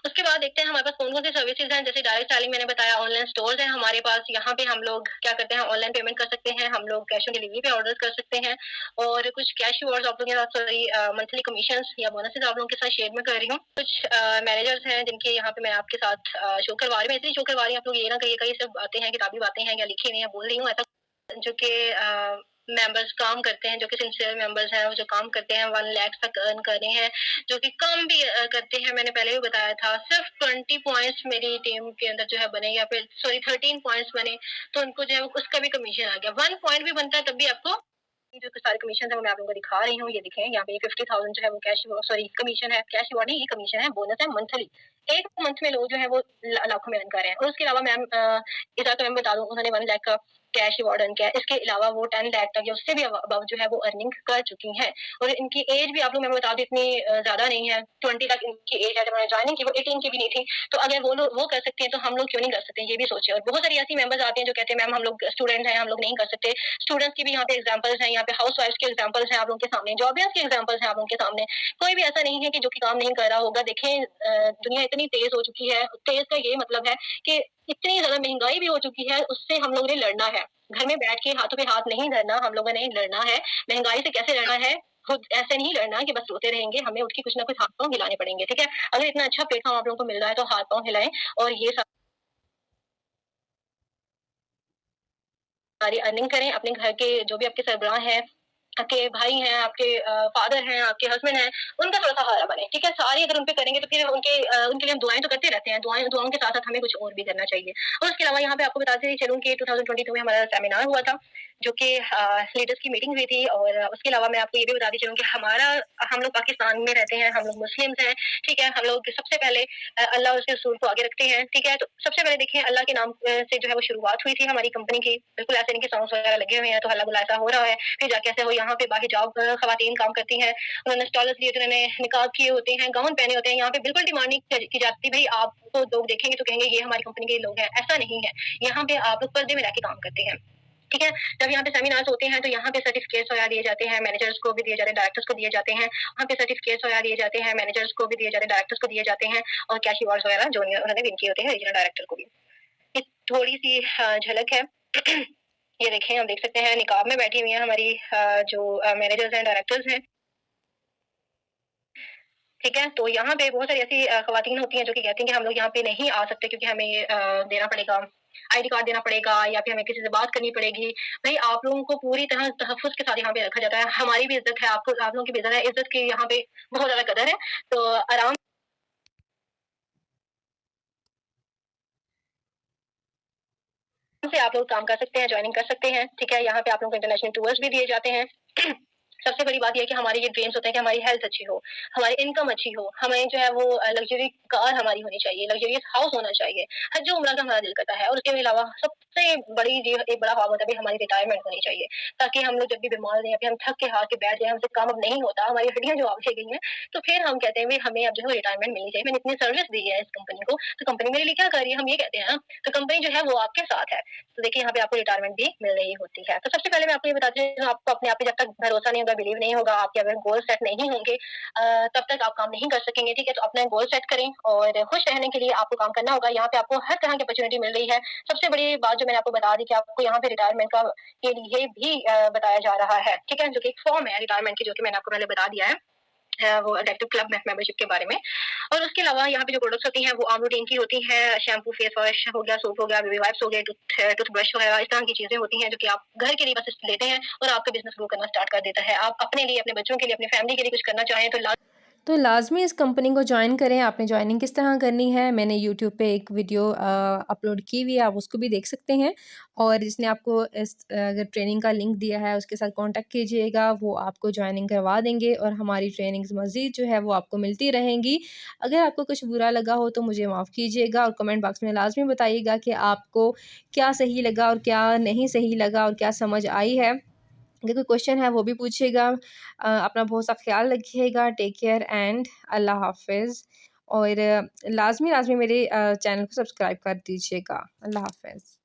उसके बाद देखते हैं हमारे पास कौन-कौन सी सर्विसेज हैं, जैसे डायरेक्ट सेलिंग मैंने बताया, ऑनलाइन स्टोर्स हैं हमारे पास, यहाँ पे हम लोग क्या करते हैं, ऑनलाइन पेमेंट कर सकते हैं, हम लोग कैश ऑन डिलीवरी पे ऑर्डर कर सकते हैं, और कुछ कैश रिवॉर्ड्स आप लोगों के साथ, सॉरी मंथली कमीशंस या बोनसेस आप लोगों के साथ शेयर में कर रही हूँ। कुछ मैनेजर्स हैं जिनके यहाँ पे मैं आपके साथ शो करवा रही हूँ, इसलिए शो करवा रही हूँ, आप लोग ये ना कहिएगा ये सब बातें हैं, किताबी बातें हैं या लिखी हुई हैं, बोल रही हूँ ऐसा, जो कि मेंबर्स काम करते हैं, जो कि सिंसियर मेंबर्स हैं, वो जो काम करते हैं 1 लाख तक अर्न कर रहे हैं, जो कि कम भी करते हैं। मैंने पहले भी बताया था, सिर्फ 20 पॉइंट्स मेरी टीम के अंदर जो है बने, या फिर सॉरी 13 पॉइंट्स बने तो उनको जो है उसका भी कमीशन आ गया। 1 पॉइंट भी बनता है तब भी आपको जो सारे कमीशन है वो मैं आप लोगों को दिखा रही हूँ। ये दिखें यहाँ पे 50,000 जो है वो कैश, सॉरी कमीशन है, कैश रिवॉर्ड नहीं, ये कमीशन है, बोनस है मंथली। एक मंथ में लोग जो है वो लाखों में अर्न कर रहे हैं। और उसके अलावा मैम इधर तो मैं बता दूं, उन्होंने 1 लाख का कैश रिवॉर्ड अर्न किया है। इसके अलावा वो 10 लाख तक या उससे भी अबव जो है वो अर्निंग कर चुकी हैं। और इनकी एज भी आप लोग मैं बता दूं इतनी ज्यादा नहीं है, 20 तक इनकी एज है। जब उन्होंने ज्वाइनिंग की वो 18 की भी नहीं थी। तो अगर वो कर सकते हैं तो हम लोग क्यों नहीं कर सकते, ये भी सोचे। और बहुत सारी ऐसी मेंबर्स आते हैं जो कहते हैं मैम हम लोग स्टूडेंट हैं, हम लोग नहीं कर सकते। स्टूडेंट्स की भी यहाँ पे एग्जाम्पल्स हैं, यहाँ पे हाउस वाइफ के एग्जाम्पल्स हैं आप लोगों के सामने, जॉबियर्स के एग्जाम्पल्स हैं आप लोगों के सामने। कोई भी ऐसा नहीं है कि जो कि काम नहीं कर रहा होगा। देखें दुनिया इतनी तेज हो चुकी है, तेज का ये मतलब है कि इतनी ज्यादा महंगाई भी हो चुकी है, उससे हम लोगों ने लड़ना है। घर में बैठ के हाथों पे हाथ नहीं धरना, हम लोगों ने लड़ना है। महंगाई से कैसे लड़ना है, खुद ऐसे नहीं लड़ना कि बस रोते रहेंगे, हमें उठ के कुछ ना कुछ हाथ पांव हिलाने पड़ेंगे। ठीक है, अगर इतना अच्छा प्लेटफॉर्म आप लोगों को मिल रहा है तो हाथ पांव हिलाएं, और ये सारी अर्निंग करें। अपने घर के जो भी आपके सरबराह हैं, आपके भाई हैं, आपके फादर हैं, आपके हस्बैंड हैं, उनका थोड़ा सहारा बने। ठीक है, सारे अगर उन पे करेंगे तो फिर उनके लिए हम दुआएं तो करते रहते हैं, दुआओं के साथ साथ हमें कुछ और भी करना चाहिए। और उसके अलावा यहाँ पे आपको बताते चलूँ कि 2022 में हमारा सेमिनार हुआ था, जो कि लीडर्स की मीटिंग हुई थी। और उसके अलावा मैं आपको ये भी बताती चलूँ कि हम लोग पाकिस्तान में रहते हैं, हम लोग मुस्लिम्स हैं। ठीक है, हम लोग सबसे पहले अल्लाह और उसके रसूल को आगे रखते हैं। ठीक है, तो सबसे पहले देखिए अल्लाह के नाम से जो है वो शुरुआत हुई थी हमारी कंपनी की। बिल्कुल ऐसे नहीं कि सॉन्ग्स वगैरह लगे हुए हैं तो हल्ला गुल्ला ऐसा हो रहा है, फिर जाके ऐसे वो यहाँ पे बाहिजाब खवातीन काम करती हैं, उन्होंने स्टॉलर्स लिए, उन्होंने निकाब किए होते हैं, गाउन पहने होते हैं। यहाँ पे बिल्कुल डिमांड नहीं की जाती भाई आपको लोग देखेंगे तो कहेंगे ये हमारी कंपनी के लोग हैं, ऐसा नहीं है। यहाँ पे आप लोग पर्दे में रह के काम करते हैं। ठीक है, जब यहाँ पे सेमिनार्स होते हैं तो यहाँ पे सर्टिफिकेट्स वगैरह दिए जाते हैं, मैनेजर्स को भी दिए जाते हैं, डायरेक्टर्स को दिए जाते हैं। वहाँ पे सर्टिफिकेट्स वगैरह दिए जाते हैं, मैनेजर्स को भी दिए जाते हैं, डायरेक्टर्स को दिए जाते हैं, और कैश अवार्ड्स वगैरह जो उन्होंने विन किए होते हैं रीजनल डायरेक्टर को भी। ये थोड़ी सी झलक है। ये देखें, हम देख सकते हैं निकाब में बैठी हुई हैं हमारी जो मैनेजर्स हैं, डायरेक्टर्स हैं। ठीक है, तो यहाँ पे बहुत सारी ऐसी खवातीन होती हैं जो कि कहती हैं कि हम लोग यहाँ पे नहीं आ सकते क्योंकि हमें ये देना पड़ेगा, आईडी कार्ड देना पड़ेगा, या फिर हमें किसी से बात करनी पड़ेगी। भाई आप लोगों को पूरी तरह तहफ़्फ़ुज़ के साथ यहाँ पे रखा जाता है। हमारी भी इज़्ज़त है, आप लोगों की भी इज़्ज़त है, इज़्ज़त की यहाँ पे बहुत ज़्यादा कदर है। तो आराम से आप लोग काम कर सकते हैं, जॉइनिंग कर सकते हैं। ठीक है, यहाँ पे आप लोगों को इंटरनेशनल टूर्स भी दिए जाते हैं। सबसे बड़ी बात ये है कि हमारे ये ड्रीम्स होते हैं कि हमारी हेल्थ अच्छी हो, हमारी इनकम अच्छी हो, हमें जो है वो लग्ज़री कार हमारी होनी चाहिए, लग्ज़रियस हाउस होना चाहिए। हज उम्रा का हमारा दिल करता है। और उसके अलावा सबसे बड़ी जो एक बड़ा ख्वाब होता है हमारी रिटायरमेंट होनी चाहिए, ताकि हम लोग जब भी बीमार हो या फिर हम थक के हार के बैठ जाएँ, हमसे काम अब नहीं होता, हमारी हड्डियाँ जो आगे गई हैं, तो फिर हम कहते हैं हमें अब जो है रिटायरमेंट मिलनी चाहिए। मैंने इतनी सर्विस दी है इस कंपनी को, तो कंपनी मेरे लिए क्या कर रही है, हम ये कहते हैं ना। तो कंपनी जो है वो आपके साथ है। तो देखिए यहाँ पे आपको रिटायरमेंट भी मिल रही होती है। तो सबसे पहले मैं आपको ये बताती हूँ, आपको अपने आप पे जब तक भरोसा नहीं होगा, बिलीव नहीं होगा, आपके अगर गोल सेट नहीं होंगे तब तक आप काम नहीं कर सकेंगे। ठीक है, तो अपना गोल सेट करें, और खुश रहने के लिए आपको काम करना होगा। यहाँ पे आपको हर तरह की अपॉर्चुनिटी मिल रही है। सबसे बड़ी बात जो मैंने आपको बता दी कि आपको यहाँ पे रिटायरमेंट का के लिए भी बताया जा रहा है। ठीक है, जो कि एक फॉर्म है रिटायरमेंट की, जो कि मैंने आपको पहले बता दिया है, वो अट्रैक्टिव क्लब मेंबरशिप के बारे में। और उसके अलावा यहाँ पे जो प्रोडक्ट्स होती हैं वो आम रूटीन की होती हैं, शैम्पू, फेस वॉश हो गया, सोप हो गया, बेबी वाइप्स हो गए, टूथब्रश वगैरह, इस तरह की चीजें होती हैं जो कि आप घर के लिए बस लेते हैं और आपका बिजनेस ग्रो करना स्टार्ट कर देता है। आप अपने लिए, अपने बच्चों के लिए, अपनी फैमिली के लिए कुछ करना चाहें तो तो लाज़मी इस कंपनी को जॉइन करें। आपने जॉइनिंग किस तरह करनी है, मैंने यूट्यूब पे एक वीडियो अपलोड की हुई है, आप उसको भी देख सकते हैं। और जिसने आपको इस अगर ट्रेनिंग का लिंक दिया है, उसके साथ कॉन्टैक्ट कीजिएगा, वो आपको जॉइनिंग करवा देंगे और हमारी ट्रेनिंग्स मज़ीद जो है वो आपको मिलती रहेंगी। अगर आपको कुछ बुरा लगा हो तो मुझे माफ़ कीजिएगा और कमेंट बॉक्स में लाज़मी बताइएगा कि आपको क्या सही लगा और क्या नहीं सही लगा और क्या समझ आई है। अगर कोई क्वेश्चन है वो भी पूछिएगा। अपना बहुत सा ख़्याल रखिएगा। टेक केयर एंड अल्लाह हाफ़िज़। और लाज़मी मेरे चैनल को सब्सक्राइब कर दीजिएगा। अल्लाह हाफ़िज़।